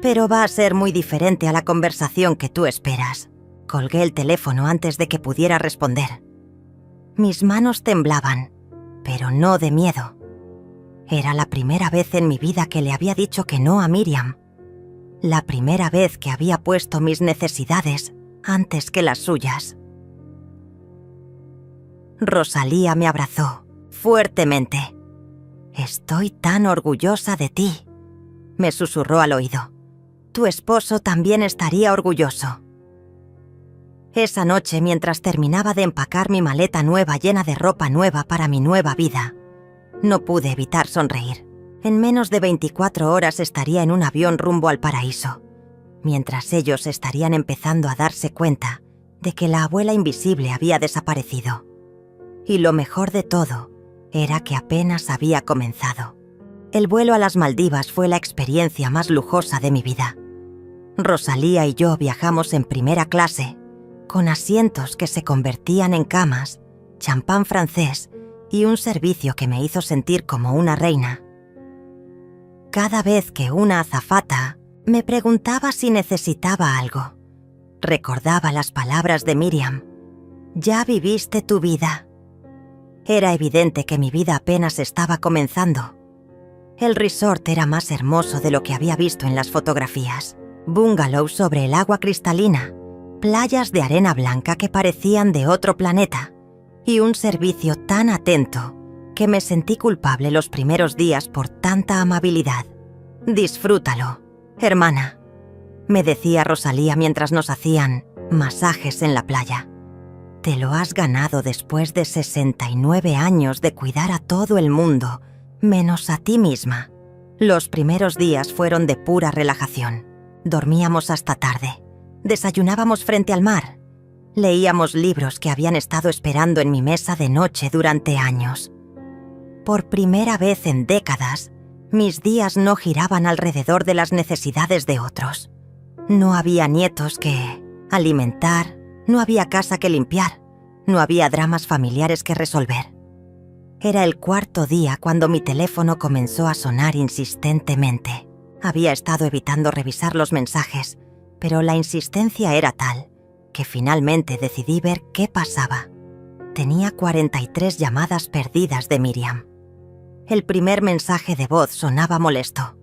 Pero va a ser muy diferente a la conversación que tú esperas. Colgué el teléfono antes de que pudiera responder. Mis manos temblaban, pero no de miedo. Era la primera vez en mi vida que le había dicho que no a Miriam. La primera vez que había puesto mis necesidades antes que las suyas. Rosalía me abrazó fuertemente. «Estoy tan orgullosa de ti», me susurró al oído. «Tu esposo también estaría orgulloso». Esa noche, mientras terminaba de empacar mi maleta nueva llena de ropa nueva para mi nueva vida, no pude evitar sonreír. En menos de 24 horas estaría en un avión rumbo al paraíso, mientras ellos estarían empezando a darse cuenta de que la abuela invisible había desaparecido. Y lo mejor de todo era que apenas había comenzado. El vuelo a las Maldivas fue la experiencia más lujosa de mi vida. Rosalía y yo viajamos en primera clase, con asientos que se convertían en camas, champán francés y un servicio que me hizo sentir como una reina. Cada vez que una azafata me preguntaba si necesitaba algo, recordaba las palabras de Miriam: «Ya viviste tu vida». Era evidente que mi vida apenas estaba comenzando. El resort era más hermoso de lo que había visto en las fotografías. Bungalows sobre el agua cristalina, playas de arena blanca que parecían de otro planeta, y un servicio tan atento que me sentí culpable los primeros días por tanta amabilidad. «Disfrútalo, hermana», me decía Rosalía mientras nos hacían masajes en la playa. «Te lo has ganado después de 69 años de cuidar a todo el mundo, menos a ti misma». Los primeros días fueron de pura relajación. Dormíamos hasta tarde, desayunábamos frente al mar, leíamos libros que habían estado esperando en mi mesa de noche durante años. Por primera vez en décadas, mis días no giraban alrededor de las necesidades de otros. No había nietos que alimentar, no había casa que limpiar, no había dramas familiares que resolver. Era el cuarto día cuando mi teléfono comenzó a sonar insistentemente. Había estado evitando revisar los mensajes, pero la insistencia era tal que finalmente decidí ver qué pasaba. Tenía 43 llamadas perdidas de Miriam. El primer mensaje de voz sonaba molesto.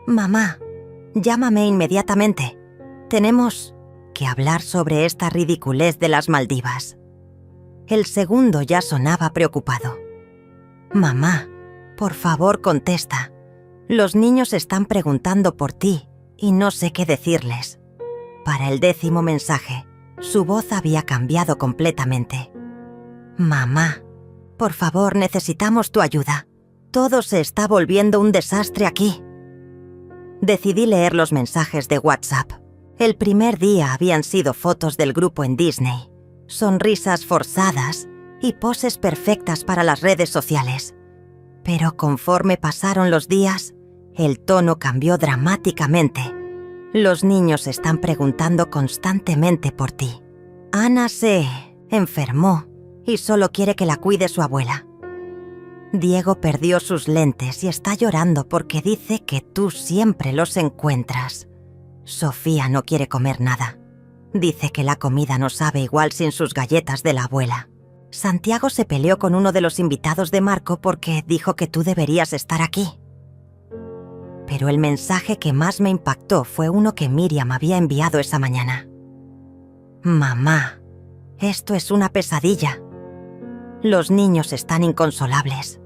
«Mamá, llámame inmediatamente. Tenemos que hablar sobre esta ridiculez de las Maldivas». El segundo ya sonaba preocupado. «Mamá, por favor contesta. Los niños están preguntando por ti y no sé qué decirles». Para el 10º mensaje, su voz había cambiado completamente. «Mamá, por favor, necesitamos tu ayuda. Todo se está volviendo un desastre aquí». Decidí leer los mensajes de WhatsApp. El primer día habían sido fotos del grupo en Disney, sonrisas forzadas y poses perfectas para las redes sociales. Pero conforme pasaron los días, el tono cambió dramáticamente. «Los niños están preguntando constantemente por ti. Ana se enfermó y solo quiere que la cuide su abuela. Diego perdió sus lentes y está llorando porque dice que tú siempre los encuentras. Sofía no quiere comer nada. Dice que la comida no sabe igual sin sus galletas de la abuela. Santiago se peleó con uno de los invitados de Marco porque dijo que tú deberías estar aquí». Pero el mensaje que más me impactó fue uno que Miriam había enviado esa mañana. Mamá, esto es una pesadilla. Los niños están inconsolables.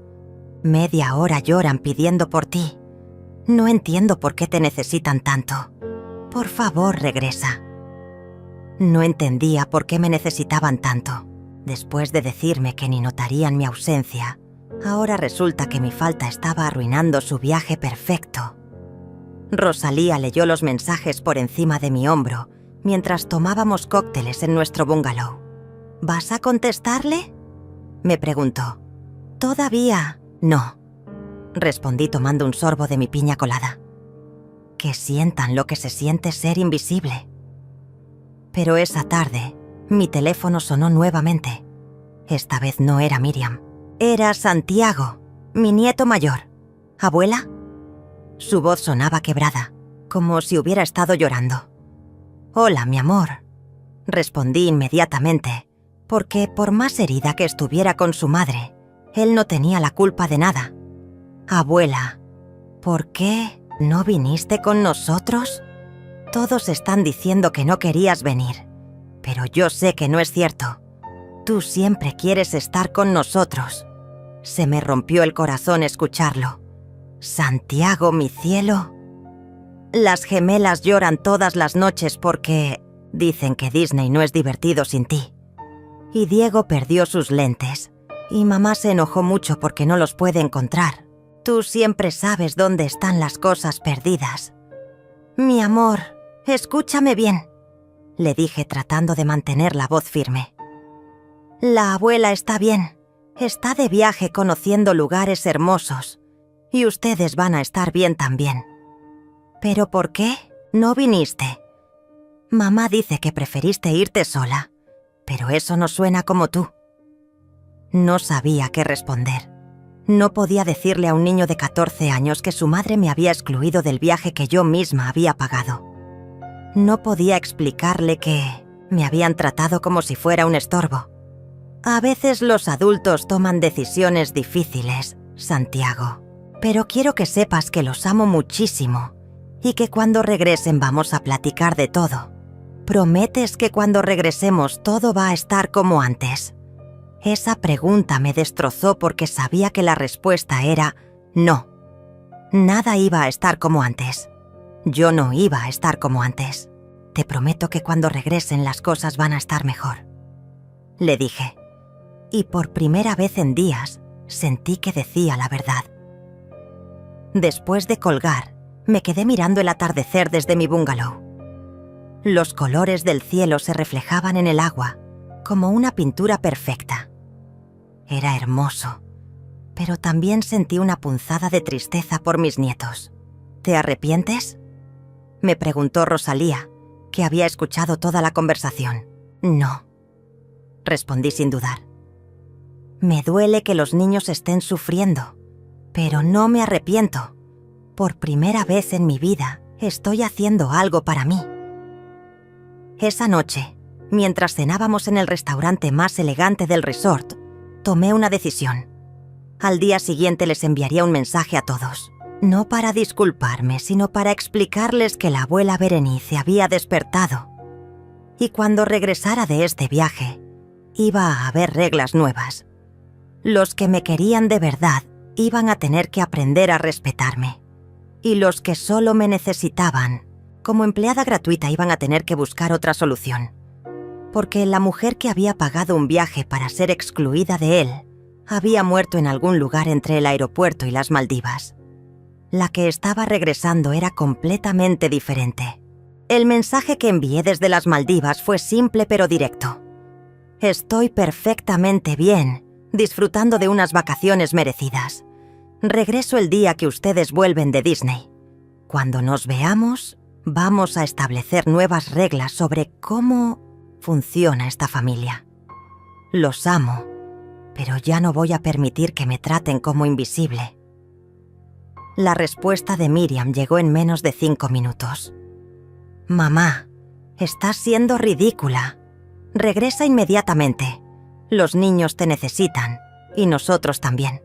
Media hora lloran pidiendo por ti. No entiendo por qué te necesitan tanto. Por favor, regresa. No entendía por qué me necesitaban tanto. Después de decirme que ni notarían mi ausencia, ahora resulta que mi falta estaba arruinando su viaje perfecto. Rosalía leyó los mensajes por encima de mi hombro mientras tomábamos cócteles en nuestro bungalow. ¿Vas a contestarle?, me preguntó. Todavía no, respondí tomando un sorbo de mi piña colada. Que sientan lo que se siente ser invisible. Pero esa tarde, mi teléfono sonó nuevamente. Esta vez no era Miriam. Era Santiago, mi nieto mayor. ¿Abuela? Su voz sonaba quebrada, como si hubiera estado llorando. Hola, mi amor, respondí inmediatamente, porque por más herida que estuviera con su madre, él no tenía la culpa de nada. Abuela, ¿por qué no viniste con nosotros? Todos están diciendo que no querías venir, pero yo sé que no es cierto. Tú siempre quieres estar con nosotros. Se me rompió el corazón escucharlo. Santiago, mi cielo. Las gemelas lloran todas las noches porque dicen que Disney no es divertido sin ti. Y Diego perdió sus lentes, y mamá se enojó mucho porque no los puede encontrar. Tú siempre sabes dónde están las cosas perdidas. Mi amor, escúchame bien, le dije tratando de mantener la voz firme. La abuela está bien, está de viaje conociendo lugares hermosos, y ustedes van a estar bien también. ¿Pero por qué no viniste? Mamá dice que preferiste irte sola, pero eso no suena como tú. No sabía qué responder. No podía decirle a un niño de 14 años que su madre me había excluido del viaje que yo misma había pagado. No podía explicarle que me habían tratado como si fuera un estorbo. A veces los adultos toman decisiones difíciles, Santiago, pero quiero que sepas que los amo muchísimo y que cuando regresen vamos a platicar de todo. ¿Prometes que cuando regresemos todo va a estar como antes? Esa pregunta me destrozó porque sabía que la respuesta era no. Nada iba a estar como antes. Yo no iba a estar como antes. Te prometo que cuando regresen las cosas van a estar mejor, le dije. Y por primera vez en días sentí que decía la verdad. Después de colgar, me quedé mirando el atardecer desde mi bungalow. Los colores del cielo se reflejaban en el agua como una pintura perfecta. Era hermoso, pero también sentí una punzada de tristeza por mis nietos. ¿Te arrepientes?, me preguntó Rosalía, que había escuchado toda la conversación. No, respondí sin dudar. Me duele que los niños estén sufriendo, pero no me arrepiento. Por primera vez en mi vida estoy haciendo algo para mí. Esa noche, mientras cenábamos en el restaurante más elegante del resort, tomé una decisión. Al día siguiente les enviaría un mensaje a todos. No para disculparme, sino para explicarles que la abuela Berenice había despertado. Y cuando regresara de este viaje, iba a haber reglas nuevas. Los que me querían de verdad iban a tener que aprender a respetarme. Y los que solo me necesitaban, como empleada gratuita, iban a tener que buscar otra solución. Porque la mujer que había pagado un viaje para ser excluida de él había muerto en algún lugar entre el aeropuerto y las Maldivas. La que estaba regresando era completamente diferente. El mensaje que envié desde las Maldivas fue simple pero directo. Estoy perfectamente bien, disfrutando de unas vacaciones merecidas. Regreso el día que ustedes vuelven de Disney. Cuando nos veamos, vamos a establecer nuevas reglas sobre cómo funciona esta familia. Los amo, pero ya no voy a permitir que me traten como invisible. La respuesta de Miriam llegó en menos de 5 minutos. Mamá, estás siendo ridícula. Regresa inmediatamente. Los niños te necesitan, y nosotros también.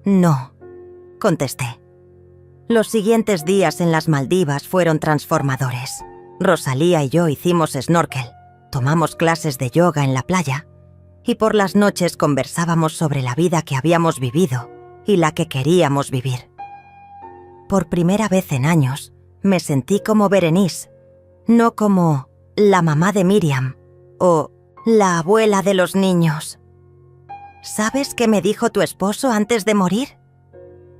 No, contesté. Los siguientes días en las Maldivas fueron transformadores. Rosalía y yo hicimos snorkel, tomamos clases de yoga en la playa y por las noches conversábamos sobre la vida que habíamos vivido y la que queríamos vivir. Por primera vez en años, me sentí como Berenice, no como la mamá de Miriam o la abuela de los niños. ¿Sabes qué me dijo tu esposo antes de morir?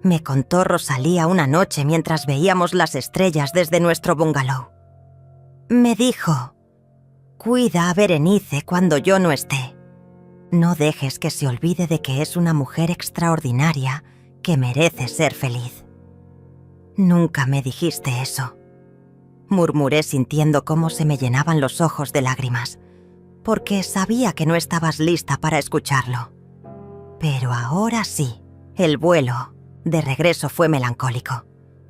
Me contó Rosalía una noche mientras veíamos las estrellas desde nuestro bungalow. Me dijo: cuida a Berenice cuando yo no esté. No dejes que se olvide de que es una mujer extraordinaria que merece ser feliz. Nunca me dijiste eso. Murmuré sintiendo cómo se me llenaban los ojos de lágrimas, porque sabía que no estabas lista para escucharlo. Pero ahora sí, el vuelo de regreso fue melancólico.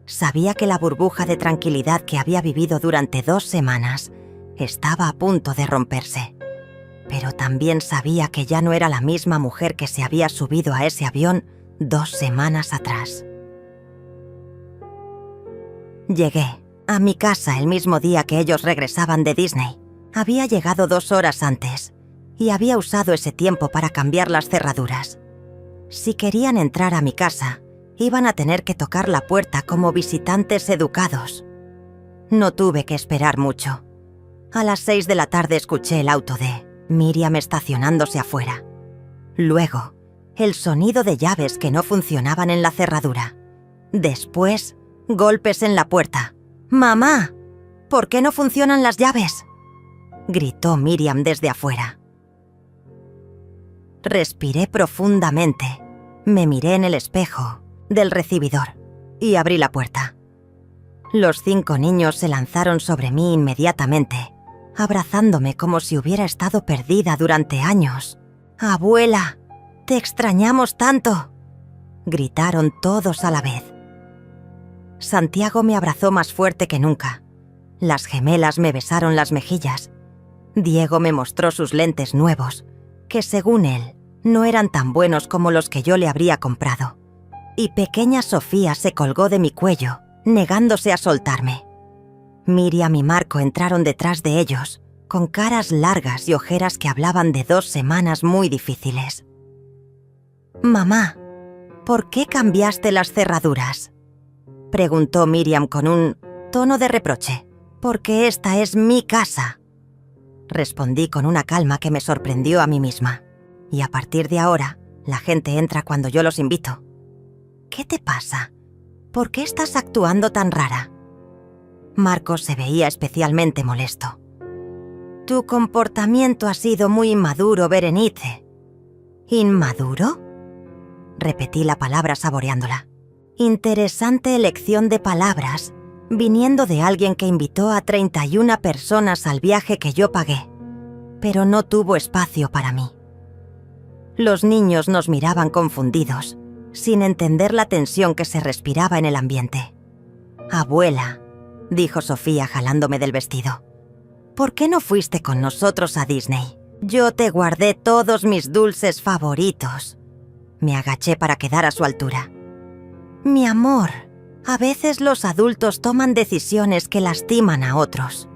Sabía que la burbuja de tranquilidad que había vivido durante 2 semanas estaba a punto de romperse. Pero también sabía que ya no era la misma mujer que se había subido a ese avión 2 semanas atrás. Llegué a mi casa el mismo día que ellos regresaban de Disney. Había llegado 2 horas antes y había usado ese tiempo para cambiar las cerraduras. Si querían entrar a mi casa, iban a tener que tocar la puerta como visitantes educados. No tuve que esperar mucho. A las 6 de la tarde escuché el auto de Miriam estacionándose afuera. Luego, el sonido de llaves que no funcionaban en la cerradura. Después, golpes en la puerta. «¡Mamá! ¿Por qué no funcionan las llaves?», gritó Miriam desde afuera. Respiré profundamente. Me miré en el espejo del recibidor y abrí la puerta. Los 5 niños se lanzaron sobre mí inmediatamente, abrazándome como si hubiera estado perdida durante años. «¡Abuela! ¡Te extrañamos tanto!», gritaron todos a la vez. Santiago me abrazó más fuerte que nunca. Las gemelas me besaron las mejillas. Diego me mostró sus lentes nuevos, que según él, no eran tan buenos como los que yo le habría comprado. Y pequeña Sofía se colgó de mi cuello, negándose a soltarme. Miriam y Marco entraron detrás de ellos, con caras largas y ojeras que hablaban de 2 semanas muy difíciles. «Mamá, ¿por qué cambiaste las cerraduras?», preguntó Miriam con un tono de reproche. «Porque esta es mi casa», respondí con una calma que me sorprendió a mí misma. «Y a partir de ahora, la gente entra cuando yo los invito». «¿Qué te pasa? ¿Por qué estás actuando tan rara?». Marcos se veía especialmente molesto. «Tu comportamiento ha sido muy inmaduro, Berenice». «¿Inmaduro?», repetí la palabra saboreándola. Interesante elección de palabras, viniendo de alguien que invitó a 31 personas al viaje que yo pagué, pero no tuvo espacio para mí. Los niños nos miraban confundidos, sin entender la tensión que se respiraba en el ambiente. «Abuela», dijo Sofía jalándome del vestido, «¿por qué no fuiste con nosotros a Disney? Yo te guardé todos mis dulces favoritos». Me agaché para quedar a su altura. «Mi amor, a veces los adultos toman decisiones que lastiman a otros.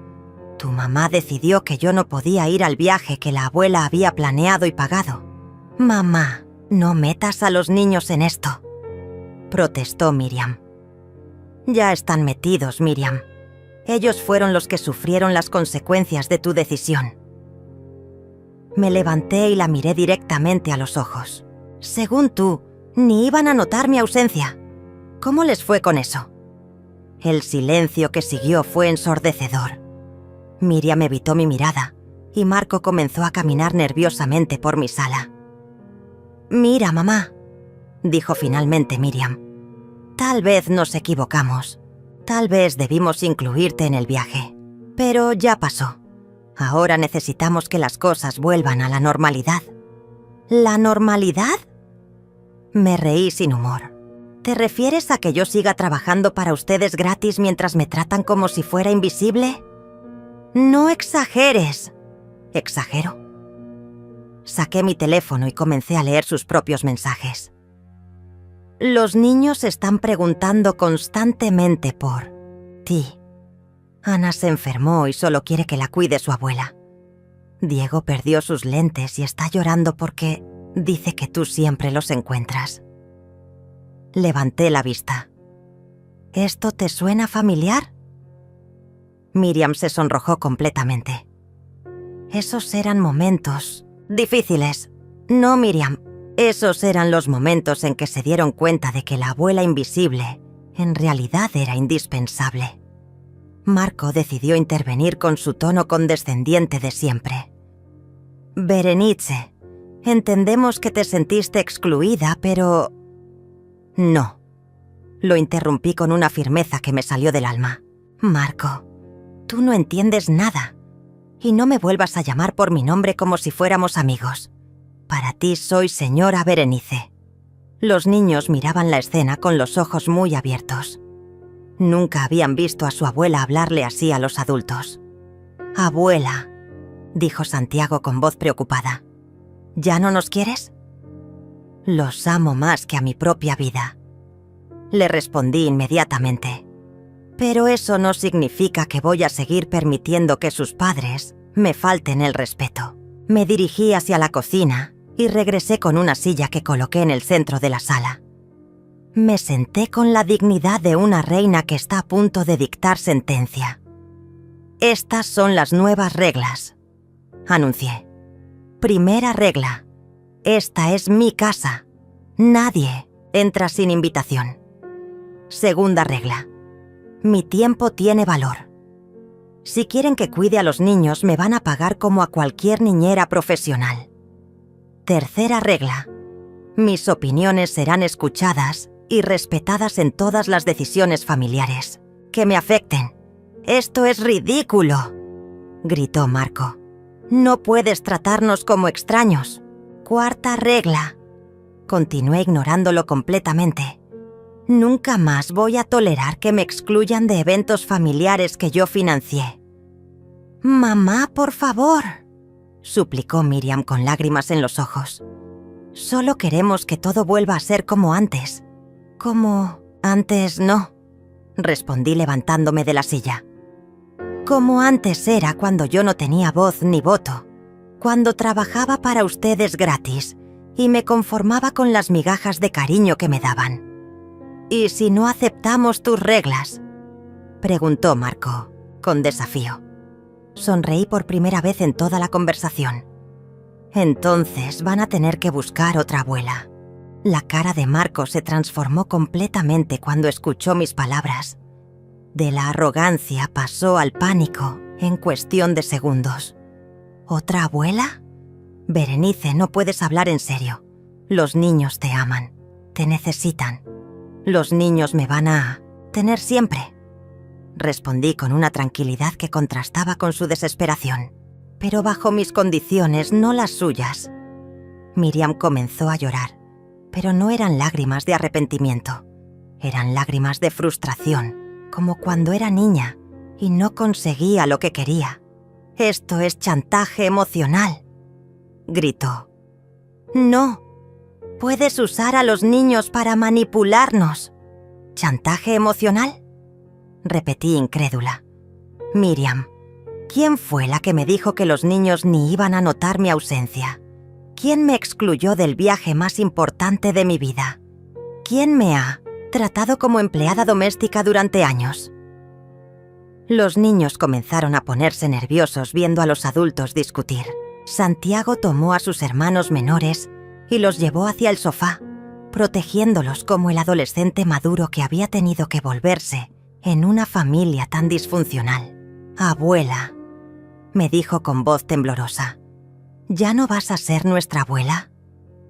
Tu mamá decidió que yo no podía ir al viaje que la abuela había planeado y pagado. Mamá, no metas a los niños en esto», protestó Miriam. «Ya están metidos, Miriam. Ellos fueron los que sufrieron las consecuencias de tu decisión». Me levanté y la miré directamente a los ojos. «Según tú, ni iban a notar mi ausencia. ¿Cómo les fue con eso?». El silencio que siguió fue ensordecedor. Miriam evitó mi mirada y Marco comenzó a caminar nerviosamente por mi sala. «Mira, mamá», dijo finalmente Miriam. «Tal vez nos equivocamos. Tal vez debimos incluirte en el viaje. Pero ya pasó. Ahora necesitamos que las cosas vuelvan a la normalidad». «¿La normalidad?». Me reí sin humor. ¿Te refieres a que yo siga trabajando para ustedes gratis mientras me tratan como si fuera invisible? No exageres. ¿Exagero? Saqué mi teléfono y comencé a leer sus propios mensajes. Los niños están preguntando constantemente por ti. Ana se enfermó y solo quiere que la cuide su abuela. Diego perdió sus lentes y está llorando porque dice que tú siempre los encuentras. Levanté la vista. ¿Esto te suena familiar? Miriam se sonrojó completamente. Esos eran momentos difíciles. No, Miriam. Esos eran los momentos en que se dieron cuenta de que la abuela invisible en realidad era indispensable. Marco decidió intervenir con su tono condescendiente de siempre. Berenice, entendemos que te sentiste excluida, pero... No. Lo interrumpí con una firmeza que me salió del alma. Marco, tú no entiendes nada. Y no me vuelvas a llamar por mi nombre como si fuéramos amigos. Para ti soy señora Berenice. Los niños miraban la escena con los ojos muy abiertos. Nunca habían visto a su abuela hablarle así a los adultos. «Abuela», dijo Santiago con voz preocupada, ¿ya no nos quieres? «Los amo más que a mi propia vida», le respondí inmediatamente. «Pero eso no significa que voy a seguir permitiendo que sus padres me falten el respeto». Me dirigí hacia la cocina y regresé con una silla que coloqué en el centro de la sala. Me senté con la dignidad de una reina que está a punto de dictar sentencia. «Estas son las nuevas reglas», anuncié. «Primera regla. Esta es mi casa. Nadie entra sin invitación. Segunda regla. Mi tiempo tiene valor. Si quieren que cuide a los niños, me van a pagar como a cualquier niñera profesional. Tercera regla. Mis opiniones serán escuchadas y respetadas en todas las decisiones familiares que me afecten. Esto es ridículo», gritó Marco. «No puedes tratarnos como extraños». Cuarta regla. Continué ignorándolo completamente. «Nunca más voy a tolerar que me excluyan de eventos familiares que yo financié». «Mamá, por favor», suplicó Miriam con lágrimas en los ojos. «Solo queremos que todo vuelva a ser como antes». «Como antes no», respondí levantándome de la silla. «Como antes era cuando yo no tenía voz ni voto, cuando trabajaba para ustedes gratis y me conformaba con las migajas de cariño que me daban». «¿Y si no aceptamos tus reglas?», preguntó Marco, con desafío. Sonreí por primera vez en toda la conversación. «Entonces van a tener que buscar otra abuela». La cara de Marco se transformó completamente cuando escuchó mis palabras. De la arrogancia pasó al pánico en cuestión de segundos. «¿Otra abuela? Berenice, no puedes hablar en serio. Los niños te aman, te necesitan. Los niños me van a tener siempre», respondí con una tranquilidad que contrastaba con su desesperación. «Pero bajo mis condiciones, no las suyas». Miriam comenzó a llorar, pero no eran lágrimas de arrepentimiento. Eran lágrimas de frustración, como cuando era niña y no conseguía lo que quería. «Esto es chantaje emocional», gritó. «No. Puedes usar a los niños para manipularnos». «¿Chantaje emocional?», repetí incrédula. «Miriam, ¿quién fue la que me dijo que los niños ni iban a notar mi ausencia? ¿Quién me excluyó del viaje más importante de mi vida? ¿Quién me ha tratado como empleada doméstica durante años?» Los niños comenzaron a ponerse nerviosos viendo a los adultos discutir. Santiago tomó a sus hermanos menores y los llevó hacia el sofá, protegiéndolos como el adolescente maduro que había tenido que volverse en una familia tan disfuncional. «Abuela», me dijo con voz temblorosa, «¿ya no vas a ser nuestra abuela?»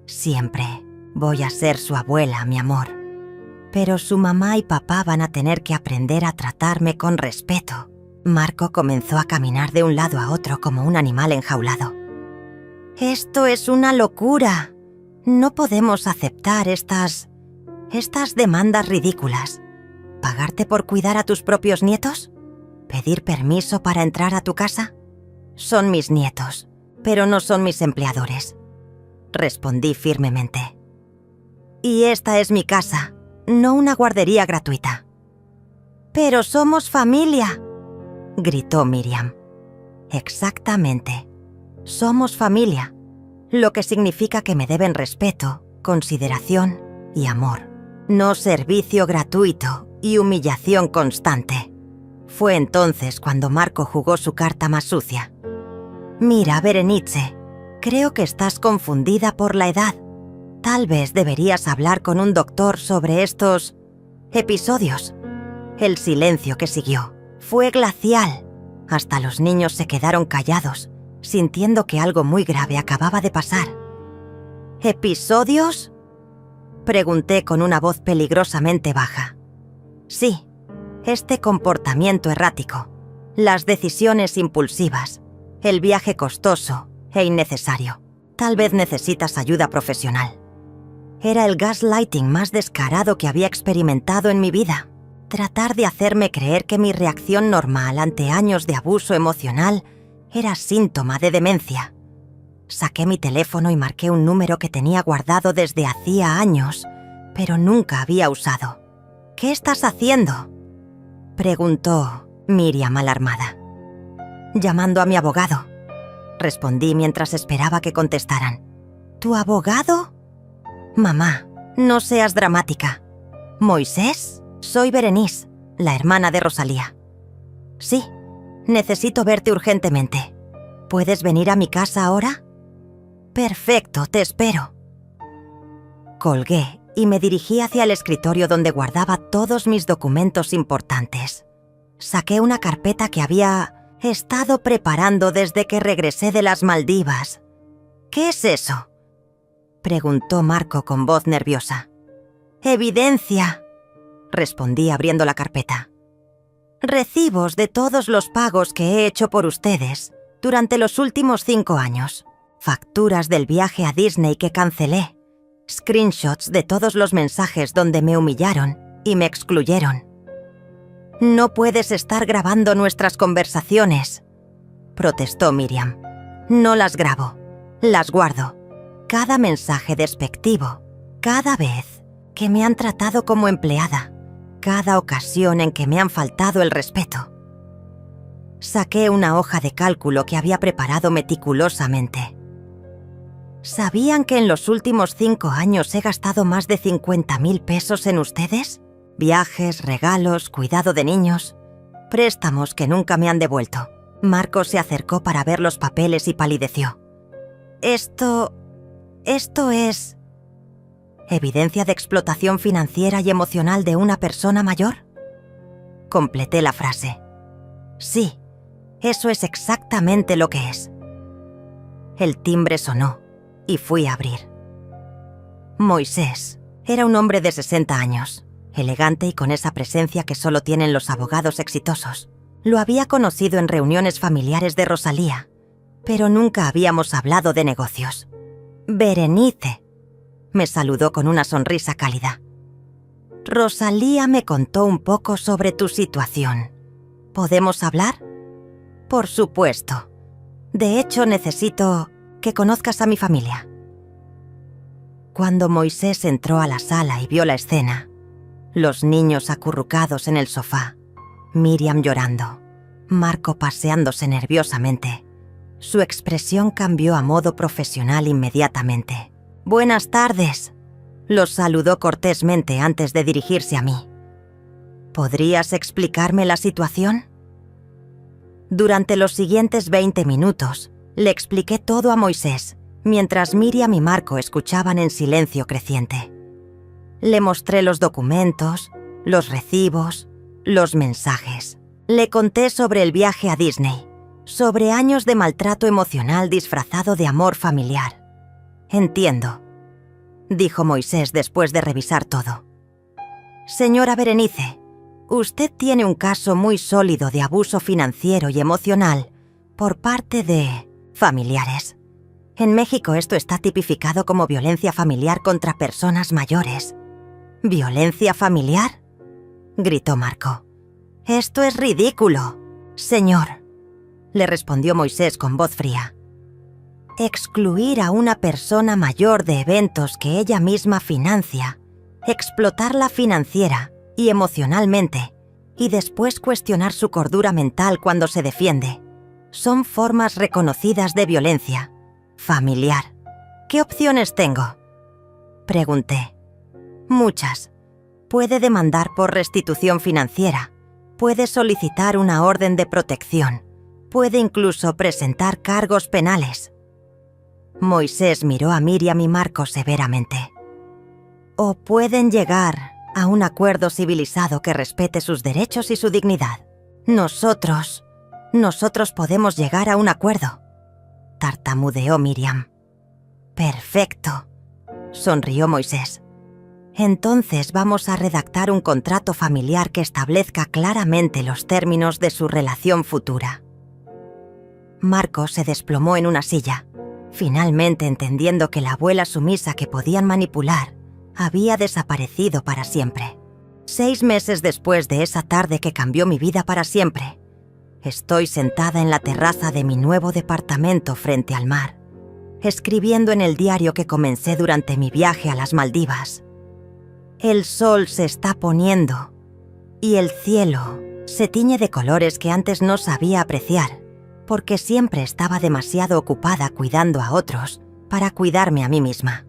«Siempre voy a ser su abuela, mi amor. Pero su mamá y papá van a tener que aprender a tratarme con respeto». Marco comenzó a caminar de un lado a otro como un animal enjaulado. «Esto es una locura. No podemos aceptar estas demandas ridículas. ¿Pagarte por cuidar a tus propios nietos? ¿Pedir permiso para entrar a tu casa? Son mis nietos, pero no son mis empleadores», respondí firmemente. Y esta es mi casa, no una guardería gratuita. «¡Pero somos familia!», gritó Miriam. «Exactamente. Somos familia, lo que significa que me deben respeto, consideración y amor, no servicio gratuito y humillación constante». Fue entonces cuando Marco jugó su carta más sucia. «Mira, Berenice, creo que estás confundida por la edad. Tal vez deberías hablar con un doctor sobre estos episodios». El silencio que siguió fue glacial. Hasta los niños se quedaron callados, sintiendo que algo muy grave acababa de pasar. «¿Episodios?», pregunté con una voz peligrosamente baja. «Sí, este comportamiento errático, las decisiones impulsivas, el viaje costoso e innecesario. Tal vez necesitas ayuda profesional». Era el gaslighting más descarado que había experimentado en mi vida. Tratar de hacerme creer que mi reacción normal ante años de abuso emocional era síntoma de demencia. Saqué mi teléfono y marqué un número que tenía guardado desde hacía años, pero nunca había usado. «¿Qué estás haciendo?», preguntó Miriam alarmada. «Llamando a mi abogado», respondí mientras esperaba que contestaran. «¿Tu abogado?». «Mamá, no seas dramática». «¿Moisés?». «Soy Berenice, la hermana de Rosalía». «Sí, necesito verte urgentemente. ¿Puedes venir a mi casa ahora?». «Perfecto, te espero». Colgué y me dirigí hacia el escritorio donde guardaba todos mis documentos importantes. Saqué una carpeta que había estado preparando desde que regresé de las Maldivas. «¿Qué es eso?», preguntó Marco con voz nerviosa. «Evidencia», respondí abriendo la carpeta. «Recibos de todos los pagos que he hecho por ustedes durante los últimos 5 años. Facturas del viaje a Disney que cancelé. Screenshots de todos los mensajes donde me humillaron y me excluyeron». «No puedes estar grabando nuestras conversaciones», protestó Miriam. «No las grabo, las guardo. Cada mensaje despectivo, cada vez que me han tratado como empleada, cada ocasión en que me han faltado el respeto». Saqué una hoja de cálculo que había preparado meticulosamente. ¿Sabían que en los últimos 5 años he gastado más de 50.000 pesos en ustedes? Viajes, regalos, cuidado de niños, préstamos que nunca me han devuelto. Marco se acercó para ver los papeles y palideció. Esto es ¿evidencia de explotación financiera y emocional de una persona mayor?». Completé la frase. «Sí, eso es exactamente lo que es». El timbre sonó y fui a abrir. Moisés era un hombre de 60 años, elegante y con esa presencia que solo tienen los abogados exitosos. Lo había conocido en reuniones familiares de Rosalía, pero nunca habíamos hablado de negocios. «Berenice», me saludó con una sonrisa cálida. «Rosalía me contó un poco sobre tu situación. ¿Podemos hablar?». «Por supuesto. De hecho, necesito que conozcas a mi familia». Cuando Moisés entró a la sala y vio la escena, los niños acurrucados en el sofá, Miriam llorando, Marco paseándose nerviosamente, su expresión cambió a modo profesional inmediatamente. «Buenas tardes», los saludó cortésmente antes de dirigirse a mí. «¿Podrías explicarme la situación?». Durante los siguientes 20 minutos, le expliqué todo a Moisés, mientras Miriam y Marco escuchaban en silencio creciente. Le mostré los documentos, los recibos, los mensajes. Le conté sobre el viaje a Disney, sobre años de maltrato emocional disfrazado de amor familiar. «Entiendo», dijo Moisés después de revisar todo. «Señora Berenice, usted tiene un caso muy sólido de abuso financiero y emocional por parte de familiares. En México esto está tipificado como violencia familiar contra personas mayores». «¿Violencia familiar?», gritó Marco. «Esto es ridículo, señor», le respondió Moisés con voz fría. Excluir a una persona mayor de eventos que ella misma financia, explotarla financiera y emocionalmente, y después cuestionar su cordura mental cuando se defiende, son formas reconocidas de violencia familiar. ¿Qué opciones tengo?, pregunté. Muchas. Puede demandar por restitución financiera, puede solicitar una orden de protección, puede incluso presentar cargos penales. Moisés miró a Miriam y Marco severamente. O pueden llegar a un acuerdo civilizado que respete sus derechos y su dignidad. Nosotros podemos llegar a un acuerdo, tartamudeó Miriam. Perfecto, sonrió Moisés. Entonces vamos a redactar un contrato familiar que establezca claramente los términos de su relación futura. Marco se desplomó en una silla, finalmente entendiendo que la abuela sumisa que podían manipular había desaparecido para siempre. 6 meses después de esa tarde que cambió mi vida para siempre, estoy sentada en la terraza de mi nuevo departamento frente al mar, escribiendo en el diario que comencé durante mi viaje a las Maldivas. El sol se está poniendo y el cielo se tiñe de colores que antes no sabía apreciar, porque siempre estaba demasiado ocupada cuidando a otros para cuidarme a mí misma.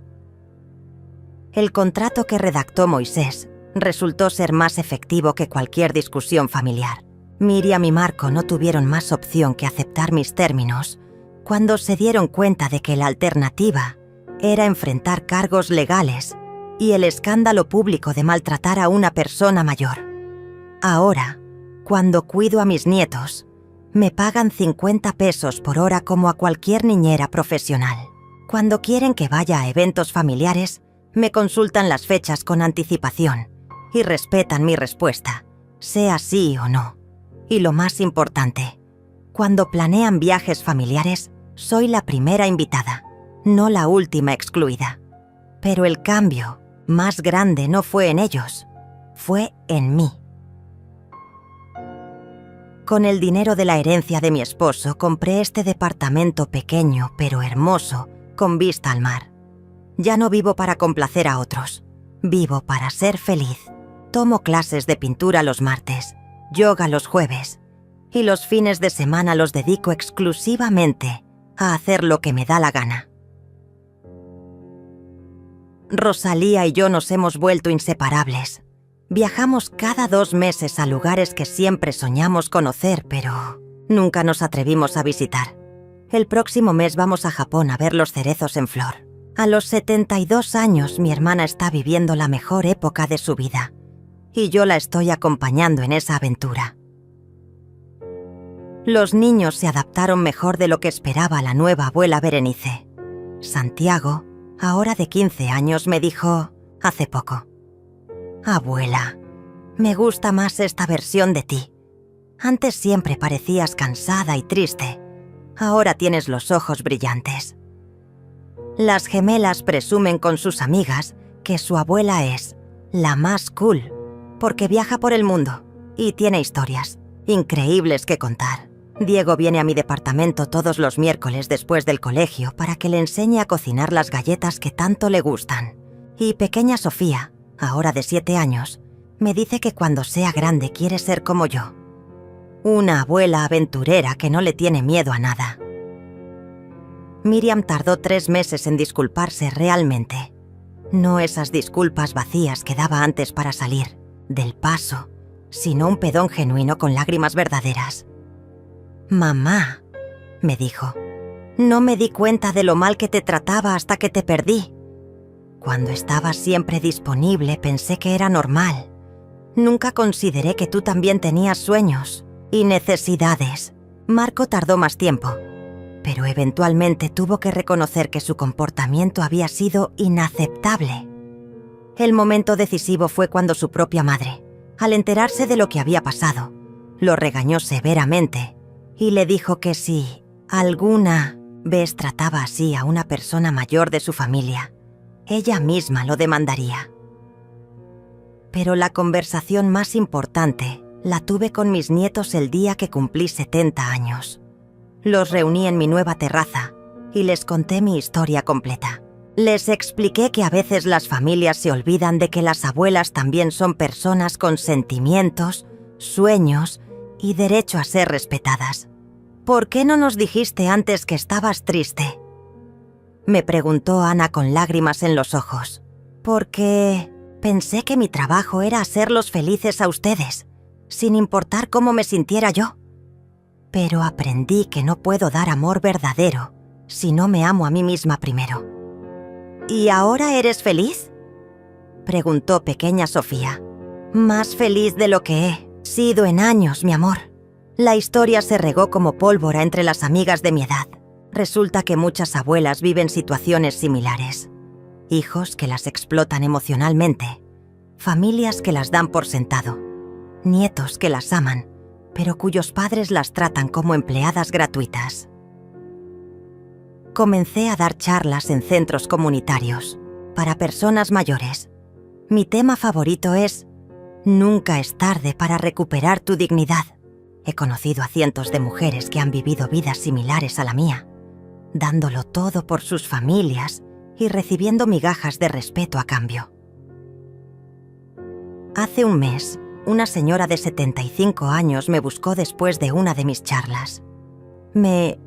El contrato que redactó Moisés resultó ser más efectivo que cualquier discusión familiar. Miriam y Marco no tuvieron más opción que aceptar mis términos cuando se dieron cuenta de que la alternativa era enfrentar cargos legales y el escándalo público de maltratar a una persona mayor. Ahora, cuando cuido a mis nietos, me pagan 50 pesos por hora como a cualquier niñera profesional. Cuando quieren que vaya a eventos familiares, me consultan las fechas con anticipación y respetan mi respuesta, sea sí o no. Y lo más importante, cuando planean viajes familiares, soy la primera invitada, no la última excluida. Pero el cambio más grande no fue en ellos, fue en mí. Con el dinero de la herencia de mi esposo compré este departamento pequeño pero hermoso con vista al mar. Ya no vivo para complacer a otros, vivo para ser feliz. Tomo clases de pintura los martes, yoga los jueves y los fines de semana los dedico exclusivamente a hacer lo que me da la gana. Rosalía y yo nos hemos vuelto inseparables. Viajamos cada 2 meses a lugares que siempre soñamos conocer, pero nunca nos atrevimos a visitar. El próximo mes vamos a Japón a ver los cerezos en flor. A los 72 años mi hermana está viviendo la mejor época de su vida y yo la estoy acompañando en esa aventura. Los niños se adaptaron mejor de lo que esperaba la nueva abuela Berenice. Santiago, ahora de 15 años, me dijo hace poco: «Abuela, me gusta más esta versión de ti. Antes siempre parecías cansada y triste. Ahora tienes los ojos brillantes». Las gemelas presumen con sus amigas que su abuela es la más cool, porque viaja por el mundo y tiene historias increíbles que contar. Diego viene a mi departamento todos los miércoles después del colegio para que le enseñe a cocinar las galletas que tanto le gustan. Y pequeña Sofía, ahora de 7 años, me dice que cuando sea grande quiere ser como yo. Una abuela aventurera que no le tiene miedo a nada. Miriam tardó 3 meses en disculparse realmente. No esas disculpas vacías que daba antes para salir del paso, sino un pedón genuino con lágrimas verdaderas. «Mamá», me dijo, «no me di cuenta de lo mal que te trataba hasta que te perdí. Cuando estabas siempre disponible pensé que era normal. Nunca consideré que tú también tenías sueños y necesidades». Marco tardó más tiempo, pero eventualmente tuvo que reconocer que su comportamiento había sido inaceptable. El momento decisivo fue cuando su propia madre, al enterarse de lo que había pasado, lo regañó severamente y le dijo que si alguna vez trataba así a una persona mayor de su familia, ella misma lo demandaría. Pero la conversación más importante la tuve con mis nietos el día que cumplí 70 años. Los reuní en mi nueva terraza y les conté mi historia completa. Les expliqué que a veces las familias se olvidan de que las abuelas también son personas con sentimientos, sueños y derecho a ser respetadas. ¿Por qué no nos dijiste antes que estabas triste?, me preguntó Ana con lágrimas en los ojos. Porque pensé que mi trabajo era hacerlos felices a ustedes, sin importar cómo me sintiera yo. Pero aprendí que no puedo dar amor verdadero si no me amo a mí misma primero. ¿Y ahora eres feliz?, preguntó pequeña Sofía. Más feliz de lo que he sido en años, mi amor. La historia se regó como pólvora entre las amigas de mi edad. Resulta que muchas abuelas viven situaciones similares. Hijos que las explotan emocionalmente, familias que las dan por sentado, nietos que las aman, pero cuyos padres las tratan como empleadas gratuitas. Comencé a dar charlas en centros comunitarios para personas mayores. Mi tema favorito es: nunca es tarde para recuperar tu dignidad. He conocido a cientos de mujeres que han vivido vidas similares a la mía, dándolo todo por sus familias y recibiendo migajas de respeto a cambio. Hace un mes, una señora de 75 años me buscó después de una de mis charlas. Me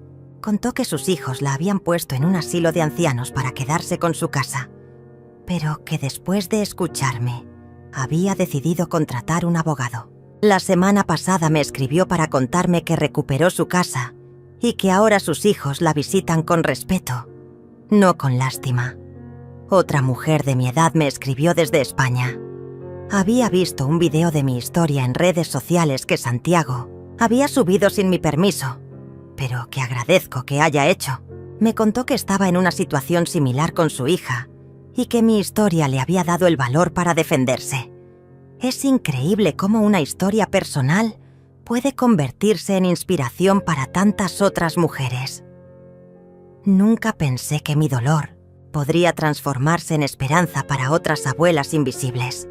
contó que sus hijos la habían puesto en un asilo de ancianos para quedarse con su casa, pero que después de escucharme, había decidido contratar un abogado. La semana pasada me escribió para contarme que recuperó su casa y que ahora sus hijos la visitan con respeto, no con lástima. Otra mujer de mi edad me escribió desde España. Había visto un video de mi historia en redes sociales que Santiago había subido sin mi permiso, pero que agradezco que haya hecho. Me contó que estaba en una situación similar con su hija y que mi historia le había dado el valor para defenderse. Es increíble cómo una historia personal puede convertirse en inspiración para tantas otras mujeres. Nunca pensé que mi dolor podría transformarse en esperanza para otras abuelas invisibles.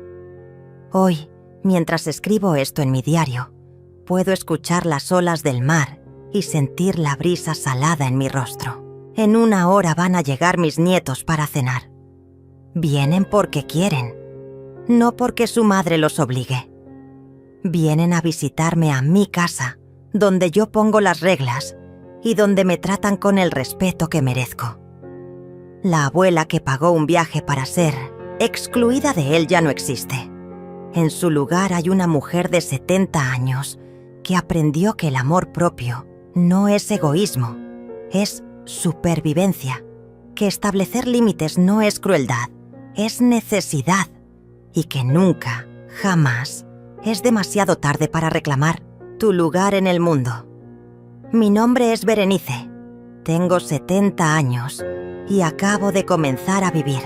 Hoy, mientras escribo esto en mi diario, puedo escuchar las olas del mar y sentir la brisa salada en mi rostro. En 1 hora van a llegar mis nietos para cenar. Vienen porque quieren, no porque su madre los obligue. Vienen a visitarme a mi casa, donde yo pongo las reglas y donde me tratan con el respeto que merezco. La abuela que pagó un viaje para ser excluida de él ya no existe. En su lugar hay una mujer de 70 años que aprendió que el amor propio no es egoísmo, es supervivencia, que establecer límites no es crueldad, es necesidad, y que nunca, jamás, es demasiado tarde para reclamar tu lugar en el mundo. Mi nombre es Berenice, tengo 70 años y acabo de comenzar a vivir.